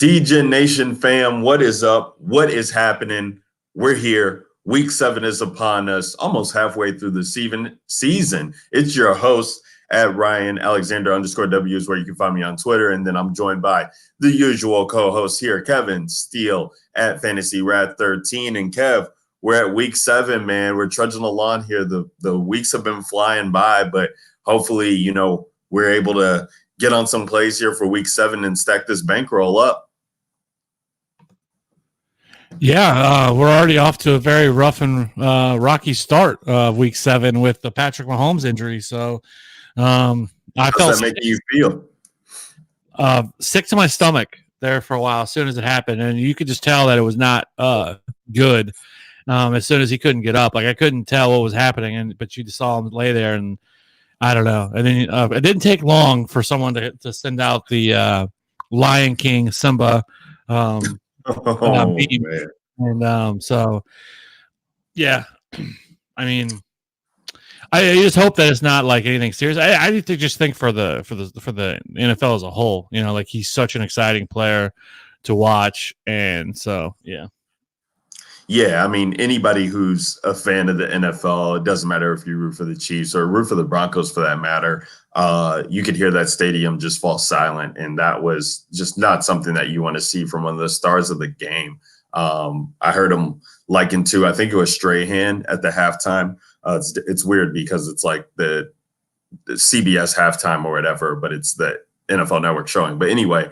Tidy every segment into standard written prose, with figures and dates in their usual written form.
DGen Nation fam, what is up? What is happening? We're here. Week 7 is upon us, almost halfway through the season. It's your host at Ryan Alexander _W is where you can find me on Twitter. And then I'm joined by the usual co-host here, Kevin Steele at Fantasy Rat 13. And Kev, we're at week 7, man. We're trudging along here. The weeks have been flying by, but hopefully, we're able to get on some plays here for week 7 and stack this bankroll up. Yeah, we're already off to a very rough and rocky start of week 7 with the Patrick Mahomes injury. So I felt that make you feel? Sick to my stomach there for a while as soon as it happened. And you could just tell that it was not good as soon as he couldn't get up. Like, I couldn't tell what was happening, but you just saw him lay there, and I don't know. And then it didn't take long for someone to send out the Lion King Simba beam. And so, yeah, I mean, I just hope that it's not like anything serious. I just think for the NFL as a whole, like, he's such an exciting player to watch, and so yeah. Yeah, I mean, anybody who's a fan of the NFL, it doesn't matter if you root for the Chiefs or root for the Broncos for that matter, you could hear that stadium just fall silent, and that was just not something that you want to see from one of the stars of the game. I heard him likened to, I think it was Strahan at the halftime. It's weird because it's like the CBS halftime or whatever, but it's the NFL Network showing. But anyway,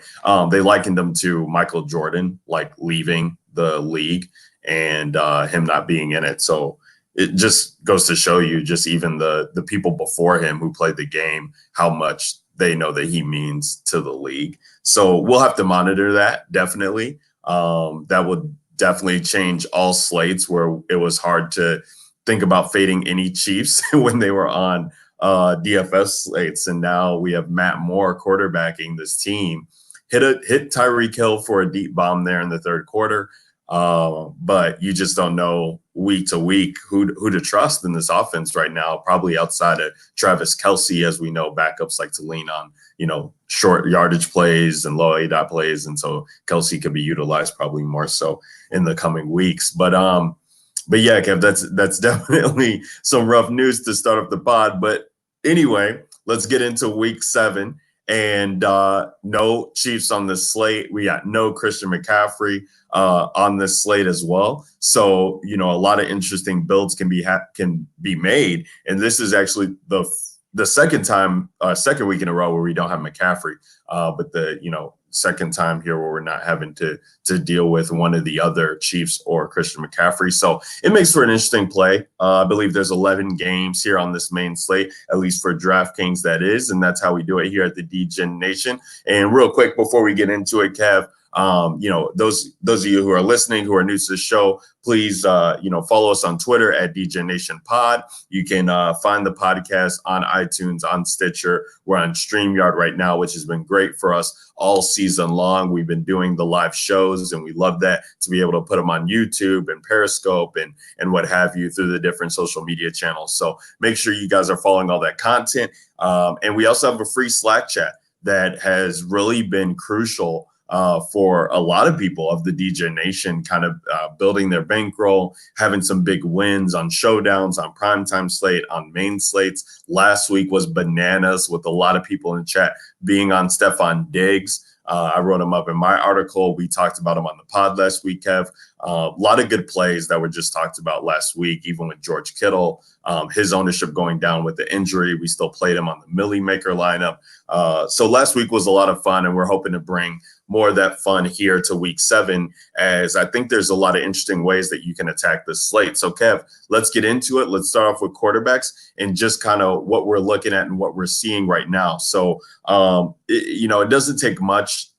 they likened him to Michael Jordan, like leaving the league and him not being in it. So it just goes to show you, just even the people before him who played the game, how much they know that he means to the league. So we'll have to monitor that, definitely. That would definitely change all slates where it was hard to think about fading any Chiefs when they were on DFS slates. And now we have Matt Moore quarterbacking this team. Hit Tyreek Hill for a deep bomb there in the third quarter. But you just don't know week to week who to trust in this offense right now, probably outside of Travis Kelce. As we know, backups like to lean on, short yardage plays and low ADOT plays. And so Kelce could be utilized probably more so in the coming weeks. But yeah, Kev, that's definitely some rough news to start off the pod. But anyway, let's get into week 7. And no Chiefs on the slate. We got no Christian McCaffrey on this slate as well. So, a lot of interesting builds can be made. And this is actually the second week in a row where we don't have McCaffrey. But the second time here where we're not having to deal with one of the other Chiefs or Christian McCaffrey. So it makes for an interesting play. I believe there's 11 games here on this main slate, at least for DraftKings that is, and that's how we do it here at the DGen Nation. And real quick, before we get into it, Kev, those of you who are listening, who are new to the show, please, follow us on Twitter at DGen Nation Pod. You can find the podcast on iTunes, on Stitcher. We're on StreamYard right now, which has been great for us all season long. We've been doing the live shows, and we love that, to be able to put them on YouTube and Periscope and what have you through the different social media channels. So make sure you guys are following all that content. And we also have a free Slack chat that has really been crucial for a lot of people of the DJ Nation, kind of building their bankroll, having some big wins on showdowns, on primetime slate, on main slates. Last week was bananas with a lot of people in chat being on Stephon Diggs. I wrote him up in my article. We talked about him on the pod last week, Kev. A lot of good plays that were just talked about last week, even with George Kittle, his ownership going down with the injury. We still played him on the Millie Maker lineup. So last week was a lot of fun, and we're hoping to bring more of that fun here to week 7, as I think there's a lot of interesting ways that you can attack this slate. So, Kev, let's get into it. Let's start off with quarterbacks and just kind of what we're looking at and what we're seeing right now. So, it doesn't take much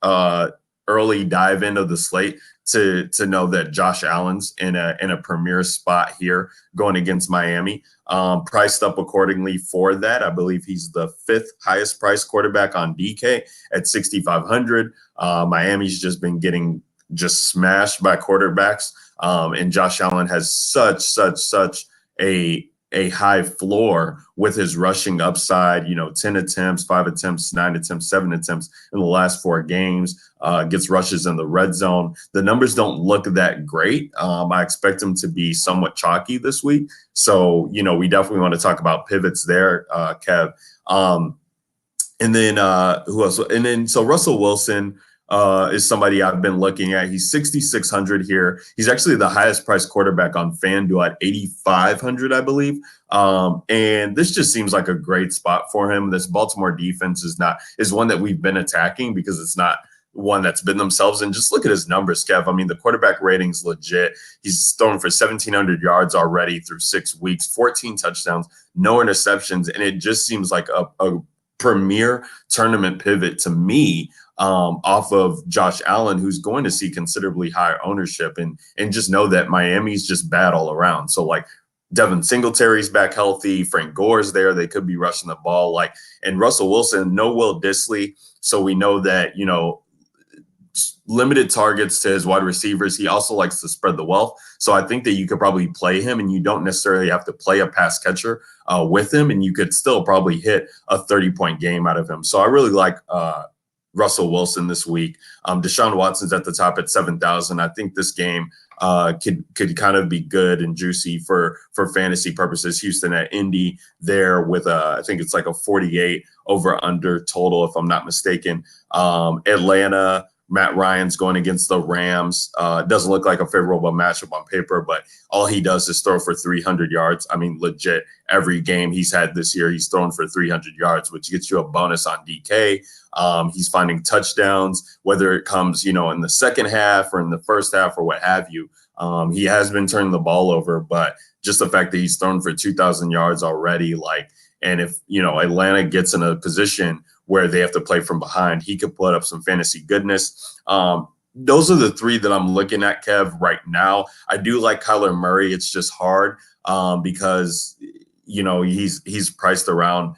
early dive into the slate to know that Josh Allen's in a premier spot here going against Miami. Priced up accordingly for that. I believe he's the 5th highest priced quarterback on DK at 6,500. Miami's just been getting smashed by quarterbacks. And Josh Allen has such a a high floor with his rushing upside, 10 attempts, 5 attempts, 9 attempts, 7 attempts in the last 4 games, gets rushes in the red zone. The numbers don't look that great. I expect him to be somewhat chalky this week. So, we definitely want to talk about pivots there, Kev. And then who else? And then so Russell Wilson is somebody I've been looking at. He's 6,600 here. He's actually the highest priced quarterback on FanDuel at 8,500, I believe. And this just seems like a great spot for him. This Baltimore defense is one that we've been attacking because it's not one that's been themselves. And just look at his numbers, Kev. I mean, the quarterback rating's legit. He's thrown for 1,700 yards already through 6 weeks, 14 touchdowns, no interceptions. And it just seems like a premier tournament pivot to me, off of Josh Allen, who's going to see considerably higher ownership, and just know that Miami's just bad all around. So like Devin Singletary's back healthy, Frank Gore's there. They could be rushing the ball, and Russell Wilson, no Will Disley. So we know that, limited targets to his wide receivers. He also likes to spread the wealth. So I think that you could probably play him, and you don't necessarily have to play a pass catcher with him, and you could still probably hit a 30-point game out of him. So I really like Russell Wilson this week. Deshaun Watson's at the top at 7,000. I think this game could kind of be good and juicy for fantasy purposes. Houston at Indy there with I think it's like a 48 over under total, if I'm not mistaken. Atlanta, Matt Ryan's going against the Rams. It doesn't look like a favorable matchup on paper, but all he does is throw for 300 yards. I mean, legit, every game he's had this year, he's thrown for 300 yards, which gets you a bonus on DK. He's finding touchdowns, whether it comes, in the second half or in the first half or what have you. He has been turning the ball over, but just the fact that he's thrown for 2,000 yards already, and if, Atlanta gets in a position where they have to play from behind, he could put up some fantasy goodness. Those are the 3 that I'm looking at, Kev, right now. I do like Kyler Murray. It's just hard because, he's priced around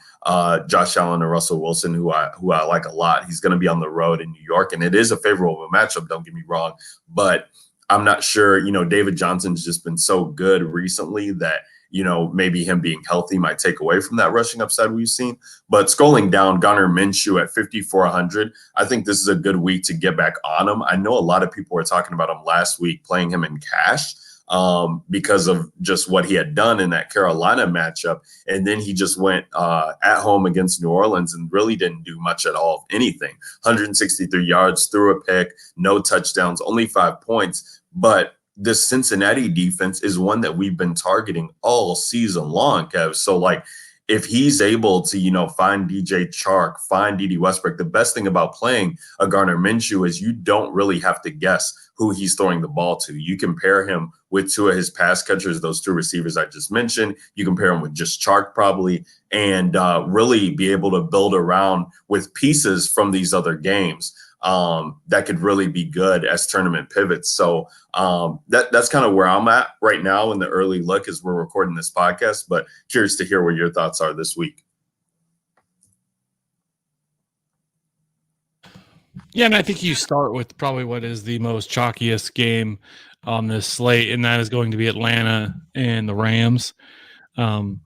Josh Allen and Russell Wilson, who I like a lot. He's going to be on the road in New York, and it is a favorable matchup, don't get me wrong. But I'm not sure, David Johnson's just been so good recently that, maybe him being healthy might take away from that rushing upside we've seen. But scrolling down, Garner Minshew at 5,400. I think this is a good week to get back on him. I know a lot of people were talking about him last week, playing him in cash because of just what he had done in that Carolina matchup. And then he just went at home against New Orleans and really didn't do much at all, anything. 163 yards, threw a pick, no touchdowns, only 5 points. But this Cincinnati defense is one that we've been targeting all season long, Kev. So, if he's able to, find DJ Chark, find Dede Westbrook, the best thing about playing a Garner Minshew is you don't really have to guess who he's throwing the ball to. You can pair him with 2 of his pass catchers, those 2 receivers I just mentioned. You can pair him with just Chark probably, and really be able to build around with pieces from these other games that could really be good as tournament pivots. So that's kind of where I'm at right now in the early look as we're recording this podcast, but curious to hear what your thoughts are this week. Yeah, and I think you start with probably what is the most chalkiest game on this slate, and that is going to be Atlanta and the Rams. And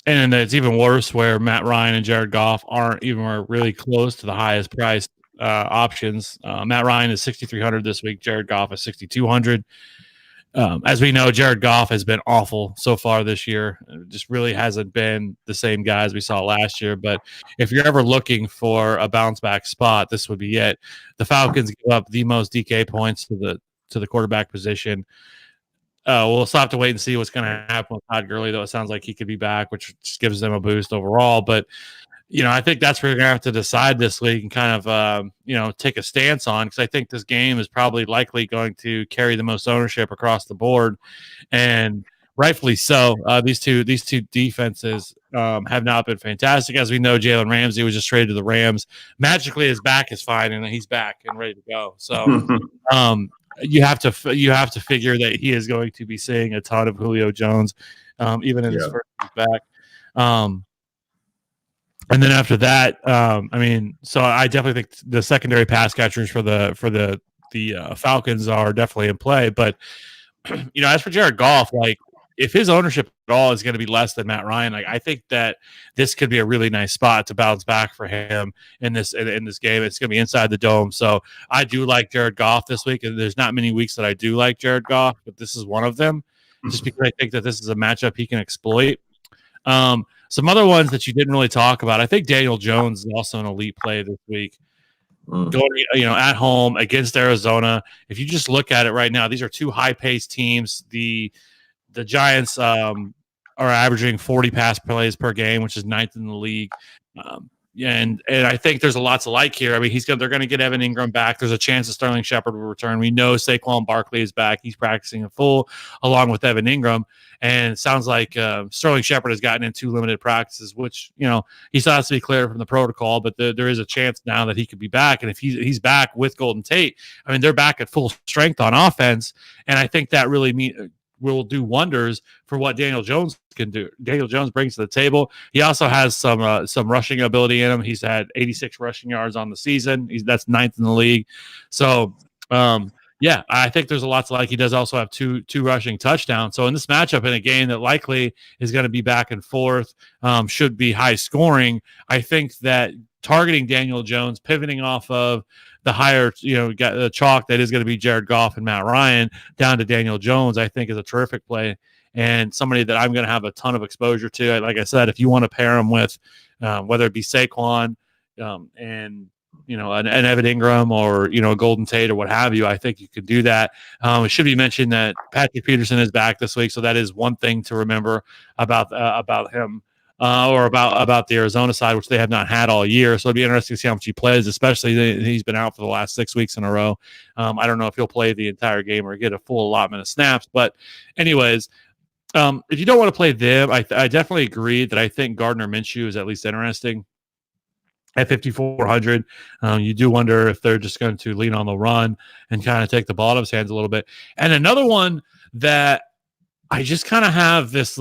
it's even worse where Matt Ryan and Jared Goff aren't even really close to the highest priced options. Matt Ryan is 6,300 this week. Jared Goff is 6,200. As we know, Jared Goff has been awful so far this year. It just really hasn't been the same guy as we saw last year. But if you're ever looking for a bounce back spot, this would be it. The Falcons give up the most DK points to the quarterback position. We'll still have to wait and see what's going to happen with Todd Gurley, though it sounds like he could be back, which just gives them a boost overall. But I think that's where you're going to have to decide this week and kind of, take a stance on, because I think this game is probably likely going to carry the most ownership across the board, and rightfully so. These two defenses have not been fantastic. As we know, Jalen Ramsey was just traded to the Rams. Magically, his back is fine, and he's back and ready to go. So you have to figure that he is going to be seeing a ton of Julio Jones, even in his first week back. And then after that, so I definitely think the secondary pass catchers for the Falcons are definitely in play. But as for Jared Goff, if his ownership at all is going to be less than Matt Ryan, like I think that this could be a really nice spot to bounce back for him in this game. It's going to be inside the dome, so I do like Jared Goff this week. And there's not many weeks that I do like Jared Goff, but this is one of them, just because I think that this is a matchup he can exploit. Some other ones that you didn't really talk about. I think Daniel Jones is also an elite play this week. Going, at home against Arizona. If you just look at it right now, these are two high-paced teams. The Giants are averaging 40 pass plays per game, which is ninth in the league. And I think there's a lot to like here. I mean, they're going to get Evan Ingram back. There's a chance that Sterling Shepard will return. We know Saquon Barkley is back. He's practicing in full along with Evan Ingram. And it sounds like Sterling Shepard has gotten into limited practices, which, he still has to be cleared from the protocol, but there is a chance now that he could be back. And if he's back with Golden Tate, I mean, they're back at full strength on offense. And I think that really will do wonders for what Daniel Jones can do. Daniel Jones brings to the table. He also has some rushing ability in him. He's had 86 rushing yards on the season. That's ninth in the league. So, I think there's a lot to like. He does also have two rushing touchdowns. So in this matchup, in a game that likely is going to be back and forth, should be high scoring, I think that targeting Daniel Jones, pivoting off of the higher, the chalk that is going to be Jared Goff and Matt Ryan down to Daniel Jones, I think is a terrific play and somebody that I'm going to have a ton of exposure to. Like I said, if you want to pair him with whether it be Saquon and an Evan Ingram or a Golden Tate or what have you, I think you could do that. It should be mentioned that Patrick Peterson is back this week, so that is one thing to remember about him. Or about the Arizona side, which they have not had all year. So it'd be interesting to see how much he plays, especially he's been out for the last 6 weeks in a row. I don't know if he'll play the entire game or get a full allotment of snaps. But anyways, if you don't want to play them, I definitely agree that I think Gardner Minshew is at least interesting. At 5,400, you do wonder if they're just going to lean on the run and kind of take the ball out of his hands a little bit. And another one that I just kind of have this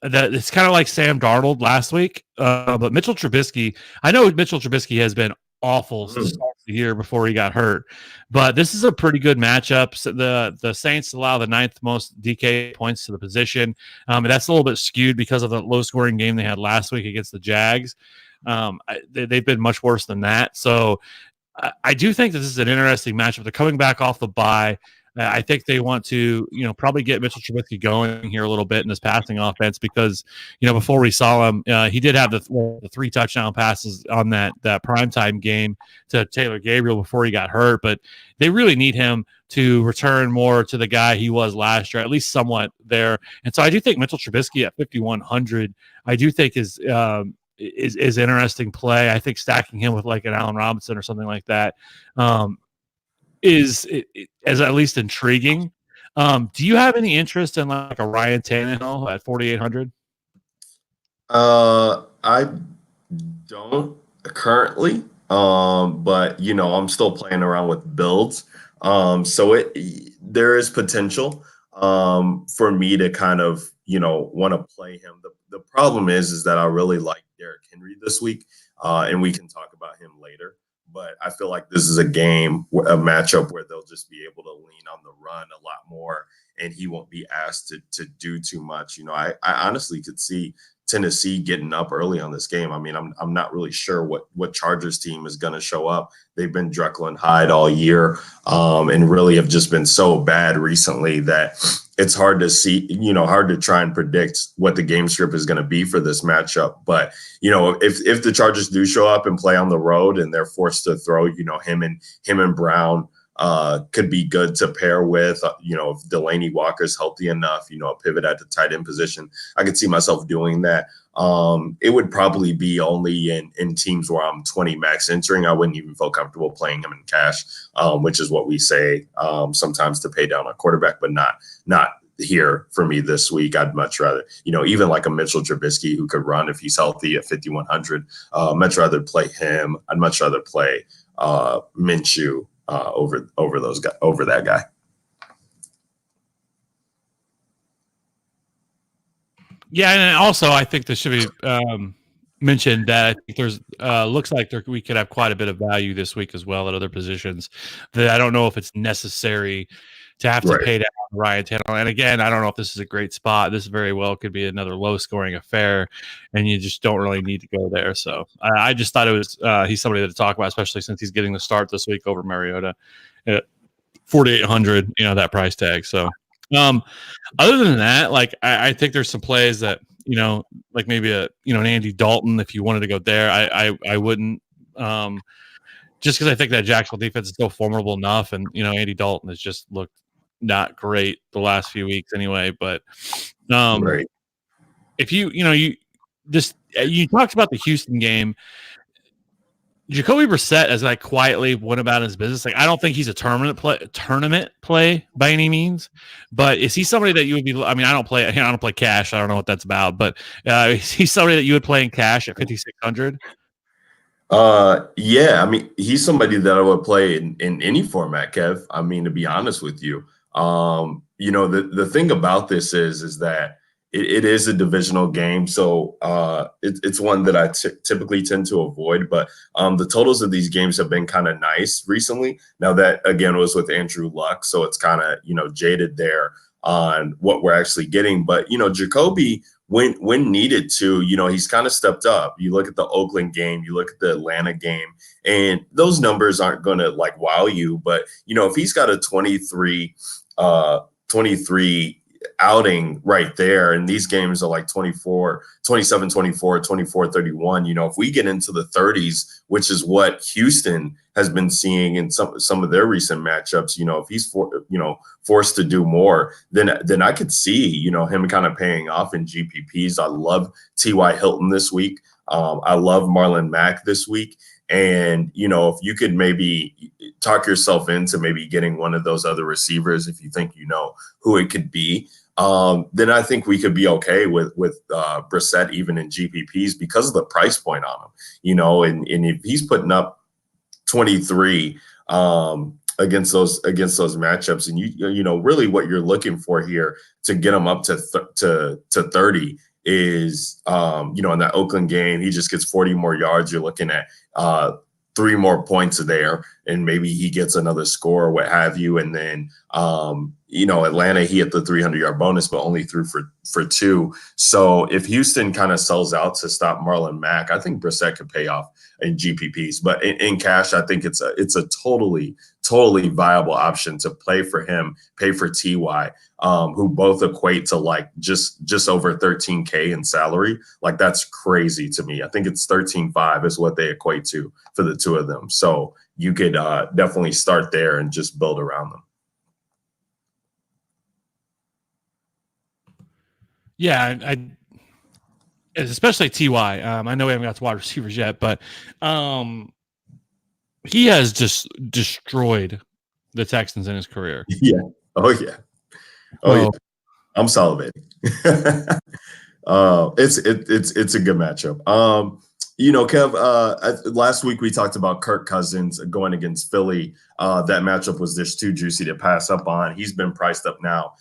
that it's kind of like Sam Darnold last week, but Mitchell Trubisky. I know Mitchell Trubisky has been awful to start the year before he got hurt, but this is a pretty good matchup. So the Saints allow the 9th most DK points to the position. And that's a little bit skewed because of the low scoring game they had last week against the Jags. They've been much worse than that. So I do think that this is an interesting matchup. They're coming back off the bye. I think they want to, probably get Mitchell Trubisky going here a little bit in this passing offense because, before we saw him, he did have the 3 touchdown passes on that primetime game to Taylor Gabriel before he got hurt. But they really need him to return more to the guy he was last year, at least somewhat there. And so I do think Mitchell Trubisky at 5,100, I do think is interesting play. I think stacking him with like an Allen Robinson or something like that is at least intriguing. Do you have any interest in like a Ryan Tannehill at 4,800? I don't currently, but I'm still playing around with builds. So there is potential for me to kind of want to play him. The problem is that I really like Derrick Henry this week, and we can talk about him later. But I feel like this is a matchup where they'll just be able to lean on the run a lot more, and he won't be asked to do too much. I honestly could see Tennessee getting up early on this game. I mean, I'm not really sure what Chargers team is going to show up. They've been Jekyll and Hyde all year, and really have just been so bad recently that it's hard to see, hard to try and predict what the game script is going to be for this matchup. But, if the Chargers do show up and play on the road and they're forced to throw, him and Brown could be good to pair with, if Delaney Walker's healthy enough, a pivot at the tight end position. I could see myself doing that. It would probably be only in teams where I'm 20 max entering. I wouldn't even feel comfortable playing him in cash, which is what we say sometimes to pay down a quarterback, but not here for me this week. I'd much rather, even like a Mitchell Trubisky who could run if he's healthy at 5,100. Much rather play him. I'd much rather play Minshew over that guy. Yeah, and also I think this should be mentioned that I think there's looks like we could have quite a bit of value this week as well at other positions that I don't know if it's necessary to have to Right. pay down Ryan Tannehill. And again, I don't know if this is a great spot. This very well could be another low-scoring affair, and you just don't really need to go there. So I just thought it was he's somebody to talk about, especially since he's getting the start this week over Mariota at 4,800. That price tag. So other than that, like I think there's some plays that like maybe an Andy Dalton if you wanted to go there. I wouldn't. Just because I think that Jacksonville defense is still formidable enough, and Andy Dalton has just looked not great the last few weeks anyway. But Right. if you talked about the Houston game, Jacoby Brissett as like quietly went about his business. Like I don't think he's a tournament play by any means, but is he somebody that you would be? I mean, I don't play cash. I don't know what that's about, but is he somebody that you would play in cash at 5,600? Yeah, I mean, he's somebody that I would play in any format, Kev. I mean, to be honest with you, the thing about this is that it is a divisional game, so it's one that I typically tend to avoid. But the totals of these games have been kind of nice recently. Now that again was with Andrew Luck, so it's kind of jaded there on what we're actually getting. But Jacoby, when needed to, he's kind of stepped up. You look at the Oakland game, you look at the Atlanta game, and those numbers aren't going to like wow you. But if he's got a 23 outing right there, and these games are like 24, 27, 24, 24, 31. If we get into the 30s, which is what Houston has been seeing in some of their recent matchups, if he's forced to do more, then I could see him kind of paying off in GPPs. I love T.Y. Hilton this week. I love Marlon Mack this week. And, if you could maybe talk yourself into maybe getting one of those other receivers, if you think who it could be, then I think we could be okay with Brissett even in GPPs because of the price point on him, and if he's putting up 23 against those matchups, and really what you're looking for here to get him up to 30 is in that Oakland game, he just gets 40 more yards. You're looking at 3 more points there, and maybe he gets another score or what have you. And then Atlanta, he hit the 300-yard bonus, but only threw for 2. So if Houston kind of sells out to stop Marlon Mack, I think Brissett could pay off in GPPs. But in cash, I think it's a totally viable option to play for him, pay for TY, who both equate to like just over 13K in salary. Like that's crazy to me. I think it's 13.5 is what they equate to for the two of them. So you could definitely start there and just build around them. Yeah, especially Ty. I know we haven't got to wide receivers yet, but he has just destroyed the Texans in his career. Yeah. Oh yeah. Yeah. I'm salivating. It's a good matchup. Kev, last week we talked about Kirk Cousins going against Philly. That matchup was just too juicy to pass up on. He's been priced up now,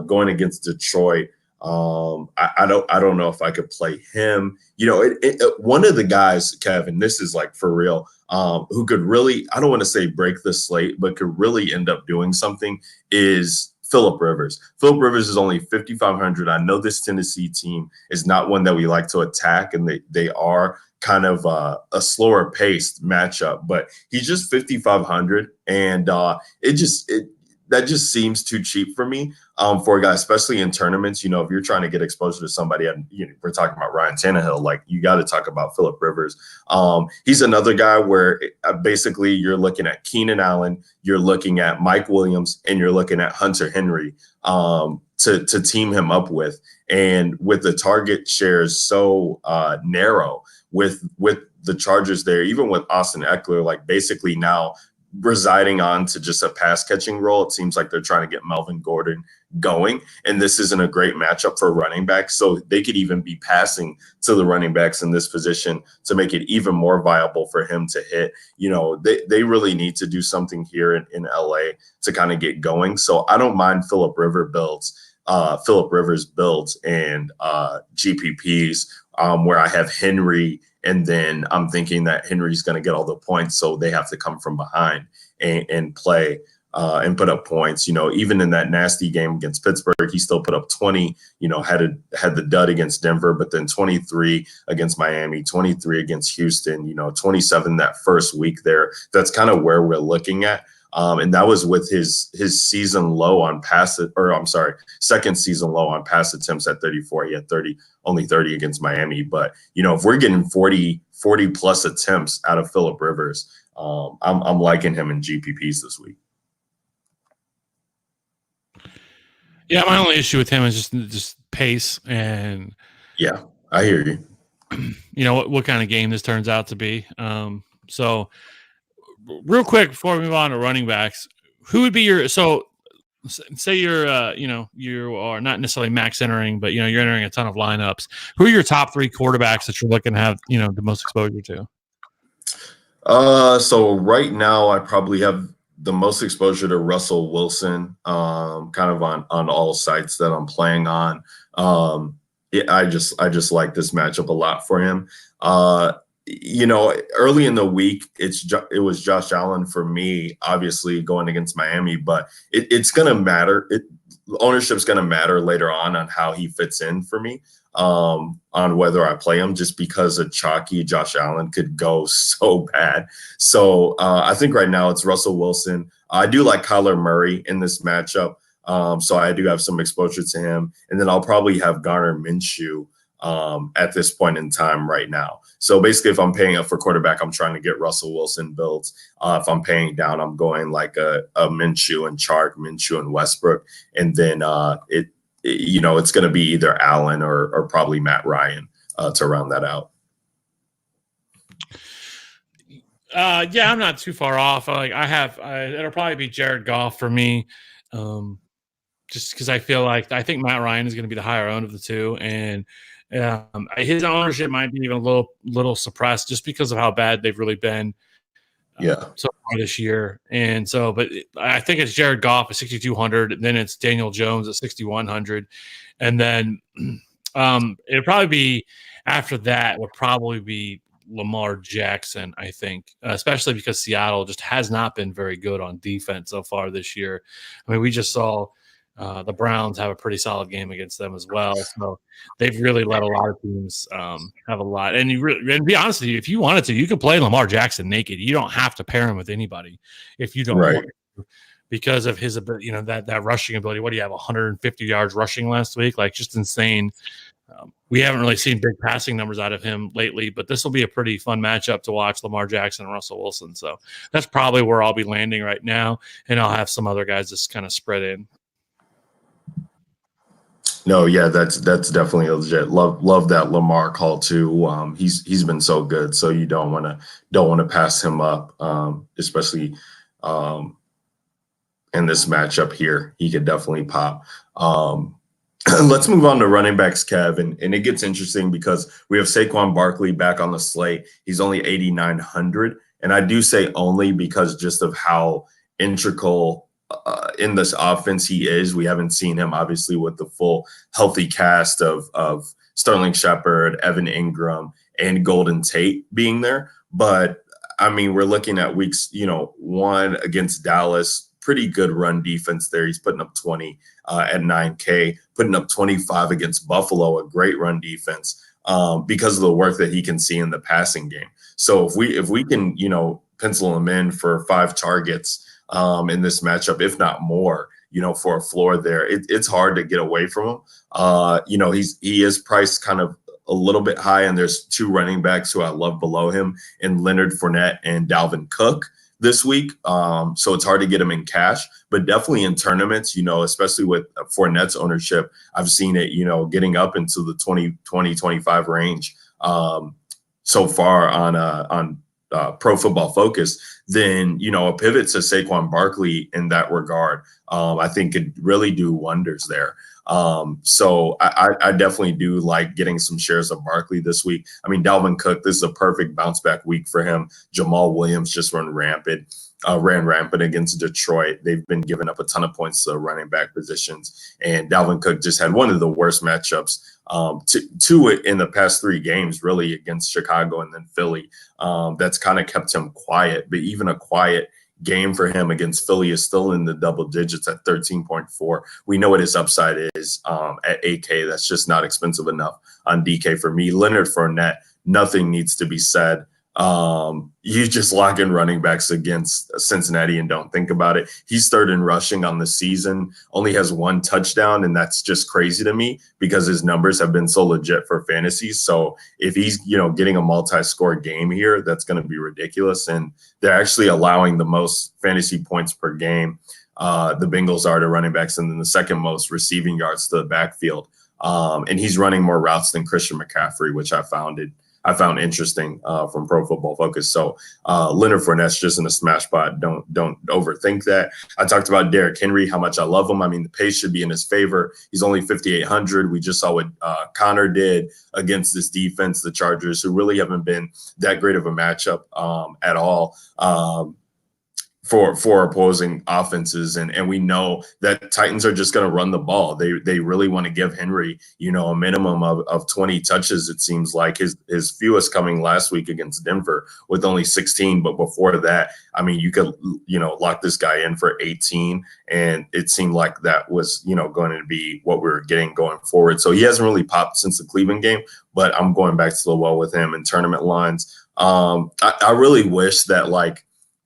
going against Detroit. I don't know if I could play him. One of the guys, Kevin, this is like for real, who could really, I don't want to say break the slate, but could really end up doing something is Phillip Rivers. Phillip Rivers is only 5,500. I know this Tennessee team is not one that we like to attack, and they are kind of a slower paced matchup, but he's just 5,500, and that just seems too cheap for me for a guy, especially in tournaments. If you're trying to get exposure to somebody, and we're talking about Ryan Tannehill, like you got to talk about Phillip Rivers. He's another guy where basically you're looking at Keenan Allen, you're looking at Mike Williams, and you're looking at Hunter Henry to team him up with. And with the target shares so narrow with the Chargers there, even with Austin Eckler, like basically now residing on to just a pass catching role, it seems like they're trying to get Melvin Gordon going, and this isn't a great matchup for running backs, so they could even be passing to the running backs in this position to make it even more viable for him to hit. They really need to do something here in LA to kind of get going. So I don't mind Phillip Rivers builds and GPPs where I have Henry, and then I'm thinking that Henry's going to get all the points, so they have to come from behind and play and put up points. Even in that nasty game against Pittsburgh, he still put up 20. Had the dud against Denver, but then 23 against Miami, 23 against Houston. 27 that first week there. That's kind of where we're looking at. And that was with his season low on second season low on pass attempts at 34. He had only 30 against Miami. But, if we're getting 40 plus attempts out of Phillip Rivers, I'm liking him in GPPs this week. Yeah, my only issue with him is just pace and yeah, I hear you. What kind of game this turns out to be. So real quick before we move on to running backs, who would be your say you're you are not necessarily max entering, but you're entering a ton of lineups. Who are your top 3 quarterbacks that you're looking to have the most exposure to? So right now I probably have the most exposure to Russell Wilson, kind of on all sites that I'm playing on. I just like this matchup a lot for him. Early in the week, it was Josh Allen for me, obviously going against Miami, but it's going to matter. Ownership's going to matter later on how he fits in for me, on whether I play him, just because a chalky Josh Allen could go so bad. So I think right now it's Russell Wilson. I do like Kyler Murray in this matchup. So I do have some exposure to him. And then I'll probably have Garner Minshew at this point in time right now. So basically, if I'm paying up for quarterback, I'm trying to get Russell Wilson built. If I'm paying down, I'm going like a Minshew and Chark, Minshew and Westbrook. And then it's going to be either Allen or probably Matt Ryan to round that out. Yeah, I'm not too far off. It'll probably be Jared Goff for me. Just because I think Matt Ryan is going to be the higher owned of the two, and his ownership might be even a little suppressed just because of how bad they've really been so far this year. And so, but I think it's Jared Goff at 6,200, then it's Daniel Jones at 6,100, and then it'd probably be after that would probably be Lamar Jackson, I think, especially because Seattle just has not been very good on defense so far this year. I mean, we just saw the Browns have a pretty solid game against them as well. So they've really let a lot of teams have a lot. And and be honest with you, if you wanted to, you could play Lamar Jackson naked. You don't have to pair him with anybody if you don't want to, because of his ability, that rushing ability. What do you have, 150 yards rushing last week? Like, just insane. We haven't really seen big passing numbers out of him lately, but this will be a pretty fun matchup to watch, Lamar Jackson and Russell Wilson. So that's probably where I'll be landing right now, and I'll have some other guys just kind of spread in. No, yeah, that's definitely legit. Love that Lamar call too. He's been so good, so you don't want to pass him up, especially in this matchup here. He could definitely pop. Let's move on to running backs, Kev, and it gets interesting because we have Saquon Barkley back on the slate. He's only 8,900, and I do say only because just of how integral in this offense he is. We haven't seen him obviously with the full healthy cast of Sterling Shepard, Evan Ingram, and Golden Tate being there. But I mean, we're looking at weeks, 1 against Dallas. Pretty good run defense there. He's putting up 20 at 9K, putting up 25 against Buffalo, a great run defense because of the work that he can see in the passing game. So if we can, pencil him in for 5 targets in this matchup, if not more, for a floor there, it's hard to get away from him. He is priced kind of a little bit high, and there's 2 running backs who I love below him in Leonard Fournette and Dalvin Cook this week. So it's hard to get him in cash, but definitely in tournaments, especially with Fournette's ownership, I've seen it, getting up into the 25 range so far on Pro Football Focus. Then, a pivot to Saquon Barkley in that regard, I think could really do wonders there. So I definitely do like getting some shares of Barkley this week. I mean, Dalvin Cook, this is a perfect bounce back week for him. Jamal Williams just ran rampant against Detroit. They've been giving up a ton of points to the running back positions, and Dalvin Cook just had one of the worst matchups to it in the past 3 games, really, against Chicago and then Philly. That's kind of kept him quiet, but even a quiet game for him against Philly is still in the double digits at 13.4. We know what his upside is at 8K. That's just not expensive enough on DK for me. Leonard Fournette, nothing needs to be said. You just lock in running backs against Cincinnati and don't think about it. He's third in rushing on the season, only has 1 touchdown, and that's just crazy to me because his numbers have been so legit for fantasy. So if he's, getting a multi-score game here, that's going to be ridiculous. And they're actually allowing the most fantasy points per game. The Bengals are to running backs, and then the second most receiving yards to the backfield. And he's running more routes than Christian McCaffrey, which I found interesting from Pro Football Focus. So Leonard Fournette's just in a smash spot. Don't overthink that. I talked about Derrick Henry, how much I love him. I mean, the pace should be in his favor. He's only 5,800. We just saw what Connor did against this defense, the Chargers, who really haven't been that great of a matchup at all. For opposing offenses, and we know that Titans are just going to run the ball. They really want to give Henry, a minimum of 20 touches. It seems like his fewest coming last week against Denver with only 16. But before that, I mean, you could lock this guy in for 18, and it seemed like that was going to be what we were getting going forward. So he hasn't really popped since the Cleveland game, but I'm going back to the well with him in tournament lines. I really wish that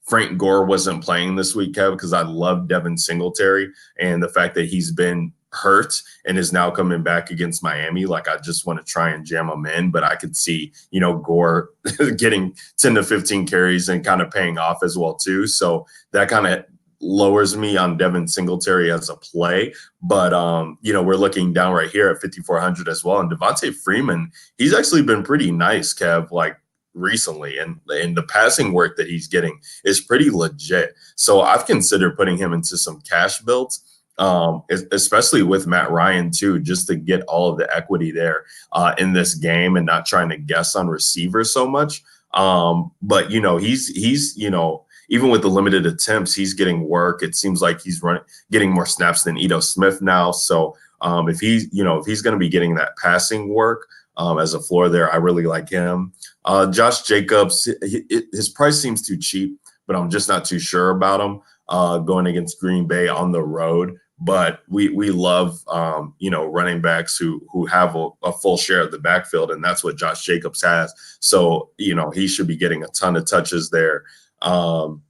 Frank Gore wasn't playing this week, Kev, because I love Devin Singletary, and the fact that he's been hurt and is now coming back against Miami. I just want to try and jam him in, but I could see, Gore getting 10 to 15 carries and kind of paying off as well too. So that kind of lowers me on Devin Singletary as a play. But, we're looking down right here at 5,400 as well. And Devontae Freeman, he's actually been pretty nice, Kev, recently, and the passing work that he's getting is pretty legit. So I've considered putting him into some cash builds, especially with Matt Ryan too, just to get all of the equity there in this game and not trying to guess on receivers so much. But he's even with the limited attempts, he's getting work. It seems like he's getting more snaps than Ito Smith now. So if he's going to be getting that passing work as a floor there, I really like him. Josh Jacobs, his price seems too cheap, but I'm just not too sure about him going against Green Bay on the road. But we love running backs who have a full share of the backfield, and that's what Josh Jacobs has. So he should be getting a ton of touches there, and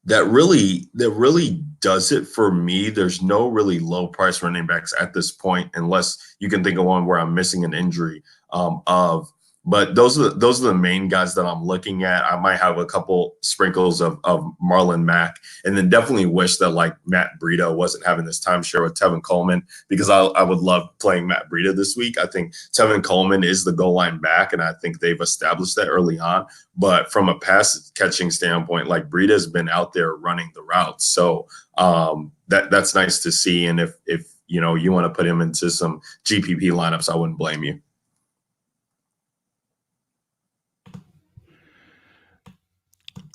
that really does it for me. There's no really low price running backs at this point, unless you can think of one where I'm missing an injury but those are the main guys that I'm looking at. I might have a couple sprinkles of Marlon Mack, and then definitely wish that Matt Breida wasn't having this timeshare with Tevin Coleman, because I would love playing Matt Breida this week. I think Tevin Coleman is the goal line back, and I think they've established that early on. But from a pass catching standpoint, Breida's been out there running the routes, so that's nice to see. And if you want to put him into some GPP lineups, I wouldn't blame you.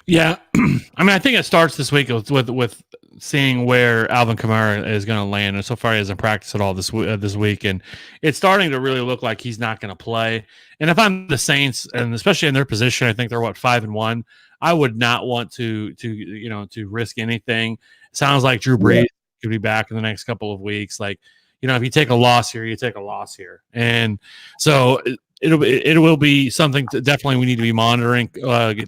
Yeah, I mean, I think it starts this week with seeing where Alvin Kamara is going to land, and so far he hasn't practiced at all this week, and it's starting to really look like he's not going to play. And if I'm the Saints, and especially in their position, I think they're 5-1. I would not want to risk anything. Sounds like Drew Brees could be back in the next couple of weeks. If you take a loss here, you take a loss here, and so it will be something definitely we need to be monitoring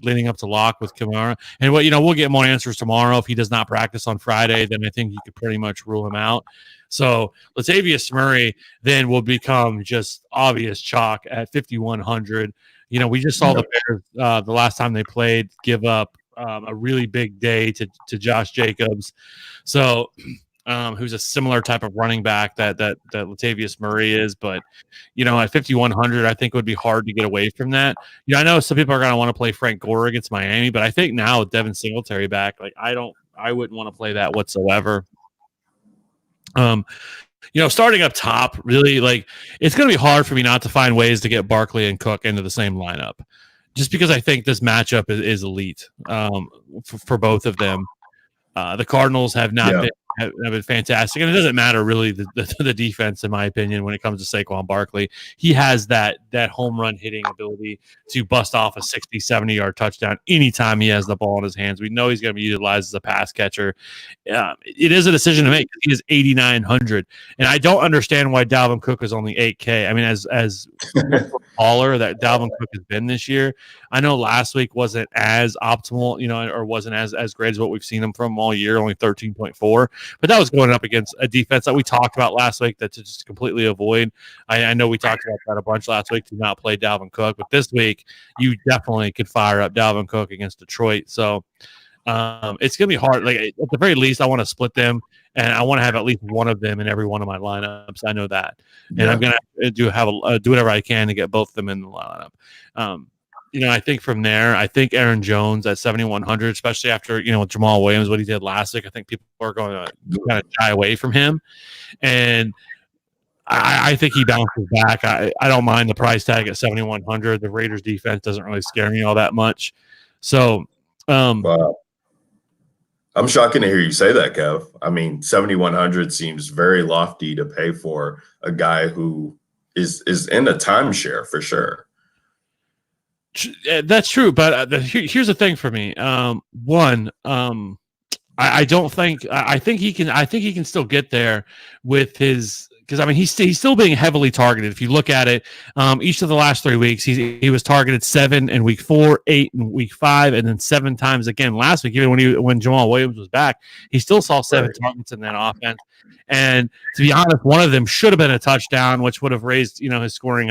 leading up to lock with Kamara. And we'll get more answers tomorrow. If he does not practice on Friday, then I think you could pretty much rule him out. So Latavius Murray then will become just obvious chalk at 5,100. We just saw the Bears the last time they played give up a really big day to Josh Jacobs. So who's a similar type of running back that Latavius Murray is, but at 5,100, I think it would be hard to get away from that. I know some people are going to want to play Frank Gore against Miami, but I think now with Devin Singletary back, I wouldn't want to play that whatsoever. Starting up top, really, it's going to be hard for me not to find ways to get Barkley and Cook into the same lineup, just because I think this matchup is elite for both of them. The Cardinals have not been have been fantastic. And it doesn't matter really the defense, in my opinion, when it comes to Saquon Barkley. He has that home run hitting ability to bust off a 60, 70-yard touchdown anytime he has the ball in his hands. We know he's going to be utilized as a pass catcher. It is a decision to make. He is 8,900. And I don't understand why Dalvin Cook is only 8K. I mean, as baller that Dalvin Cook has been this year, I know last week wasn't as optimal, or wasn't as great as what we've seen him from all year, only 13.4. But that was going up against a defense that we talked about last week that to just completely avoid. I know we talked about that a bunch last week to not play Dalvin Cook, but this week you definitely could fire up Dalvin Cook against Detroit. So it's going to be hard. Like at the very least, I want to split them, and I want to have at least one of them in every one of my lineups. I know that, and I'm going to do whatever I can to get both of them in the lineup. I think from there, I think Aaron Jones at 7,100, especially after with Jamal Williams, what he did last week, I think people are going to kind of shy away from him, and I think he bounces back. I don't mind the price tag at 7,100. The Raiders defense doesn't really scare me all that much. So, wow. I'm shocking to hear you say that, Kev. I mean, 7,100 seems very lofty to pay for a guy who is in a timeshare for sure. That's true, but here's the thing for me. I don't think I think he can. I think he can still get there with his. Because I mean, he's still being heavily targeted. If you look at it, each of the last 3 weeks, he was targeted 7 in week 4, 8 in week 5, and then 7 times again last week. Even when Jamal Williams was back, he still saw 7 targets in that offense. And to be honest, one of them should have been a touchdown, which would have raised his scoring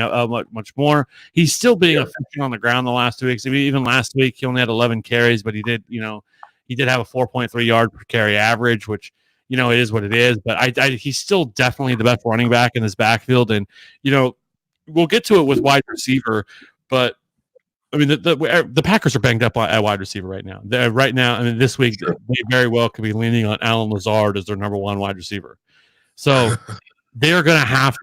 much more. He's still being effective on the ground the last 2 weeks. I mean, even last week, he only had 11 carries, but he did have a 4.3 yard per carry average, which. It is what it is, but he's still definitely the best running back in this backfield. And, we'll get to it with wide receiver, but I mean, the Packers are banged up at wide receiver right now. I mean, this week, they very well could be leaning on Alan Lazard as their number one wide receiver. So they're going to have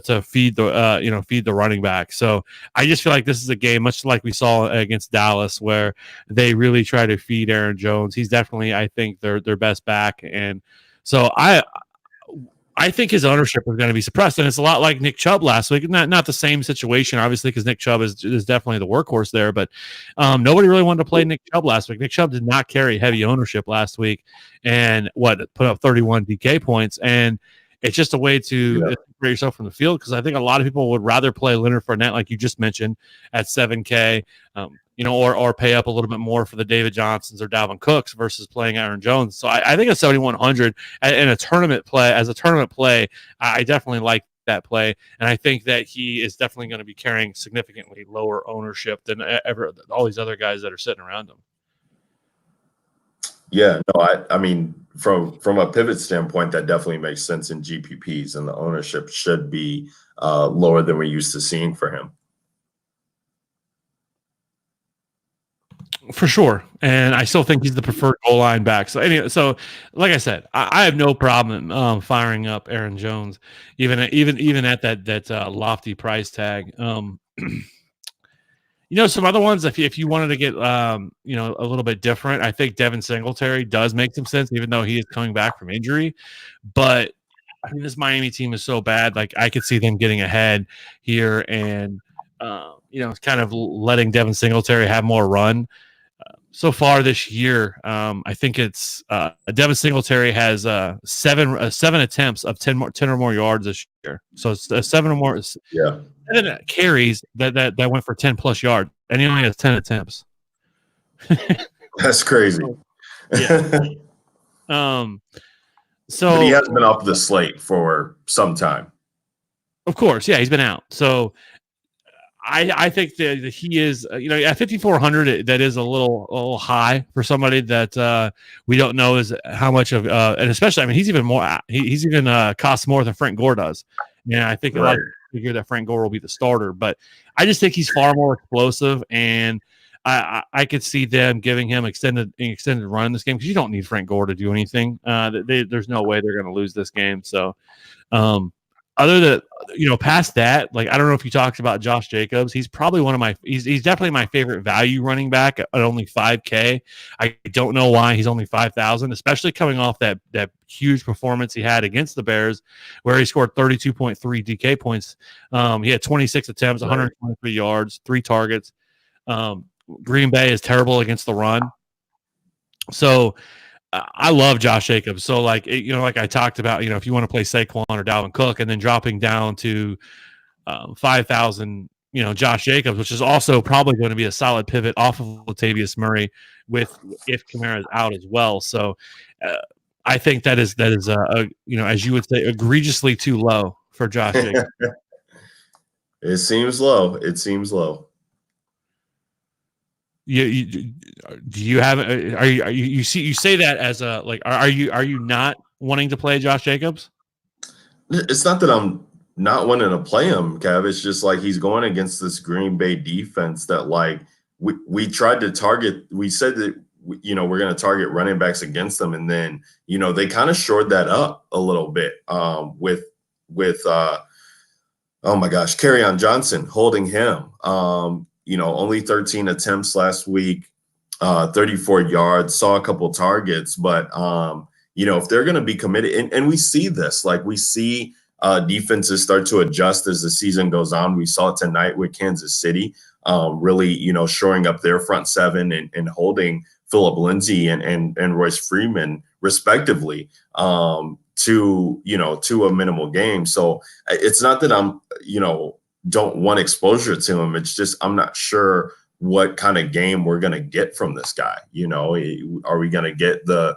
to feed the running back. So I just feel like this is a game, much like we saw against Dallas, where they really try to feed Aaron Jones. He's definitely, I think, their best back. And so I think his ownership is going to be suppressed, and it's a lot like Nick Chubb last week. Not the same situation, obviously, because Nick Chubb is definitely the workhorse there. But nobody really wanted to play Nick Chubb last week. Nick Chubb did not carry heavy ownership last week, and put up 31 DK points. And it's just a way to separate yourself from the field, because I think a lot of people would rather play Leonard Fournette, like you just mentioned, at 7K. Or pay up a little bit more for the David Johnsons or Dalvin Cooks versus playing Aaron Jones. So I think at 7,100 in a tournament play, I definitely like that play. And I think that he is definitely going to be carrying significantly lower ownership than ever all these other guys that are sitting around him. Yeah, no, I mean, from a pivot standpoint, that definitely makes sense in GPPs, and the ownership should be lower than we're used to seeing for him. For sure, and I still think he's the preferred goal line back. So anyway, like I said, I have no problem firing up Aaron Jones, even at that lofty price tag. Some other ones, if you wanted to get a little bit different, I think Devin Singletary does make some sense, even though he is coming back from injury. But I mean, this Miami team is so bad. Like, I could see them getting ahead here and kind of letting Devin Singletary have more run. So far this year, I think it's Devin Singletary has seven attempts of 10 or more yards this year. So it's 7 or more. Yeah. 7 carries that went for 10 plus yards, and he only has 10 attempts. That's crazy. Yeah. But he has been off the slate for some time. Of course, yeah, he's been out. So I think that he is, at 5,400, that is a little high for somebody that we don't know is how much of, and especially, I mean, he's even costs more than Frank Gore does. And I think a lot of people figure that Frank Gore will be the starter, but I just think he's far more explosive, and I could see them giving him extended run in this game, because you don't need Frank Gore to do anything. There's no way they're going to lose this game. So, other than, past that, like, I don't know if you talked about Josh Jacobs. He's probably he's definitely my favorite value running back at only 5K. I don't know why he's only 5,000, especially coming off that huge performance he had against the Bears, where he scored 32.3 DK points. He had 26 attempts, 123 yards, 3 targets. Green Bay is terrible against the run. So I love Josh Jacobs. So, like, like I talked about, if you want to play Saquon or Dalvin Cook, and then dropping down to 5,000, Josh Jacobs, which is also probably going to be a solid pivot off of Latavius Murray if Kamara is out as well. So, I think that is a as you would say, egregiously too low for Josh Jacobs. It seems low. It seems low. Do you have you say that as a, like, are you not wanting to play Josh Jacobs? It's not that I'm not wanting to play him, Kev. It's just like he's going against this Green Bay defense that, like, we tried to target. We said that we're going to target running backs against them, and then they kind of shored that up a little bit with oh my gosh, Kerryon Johnson holding him. Only 13 attempts last week, 34 yards, saw a couple targets. But, if they're going to be committed, and we see this, like, we see defenses start to adjust as the season goes on. We saw it tonight with Kansas City, really, shoring up their front seven and holding Phillip Lindsay and Royce Freeman, respectively, to a minimal game. So it's not that I'm, don't want exposure to him. It's just I'm not sure what kind of game we're going to get from this guy. Are we going to get the,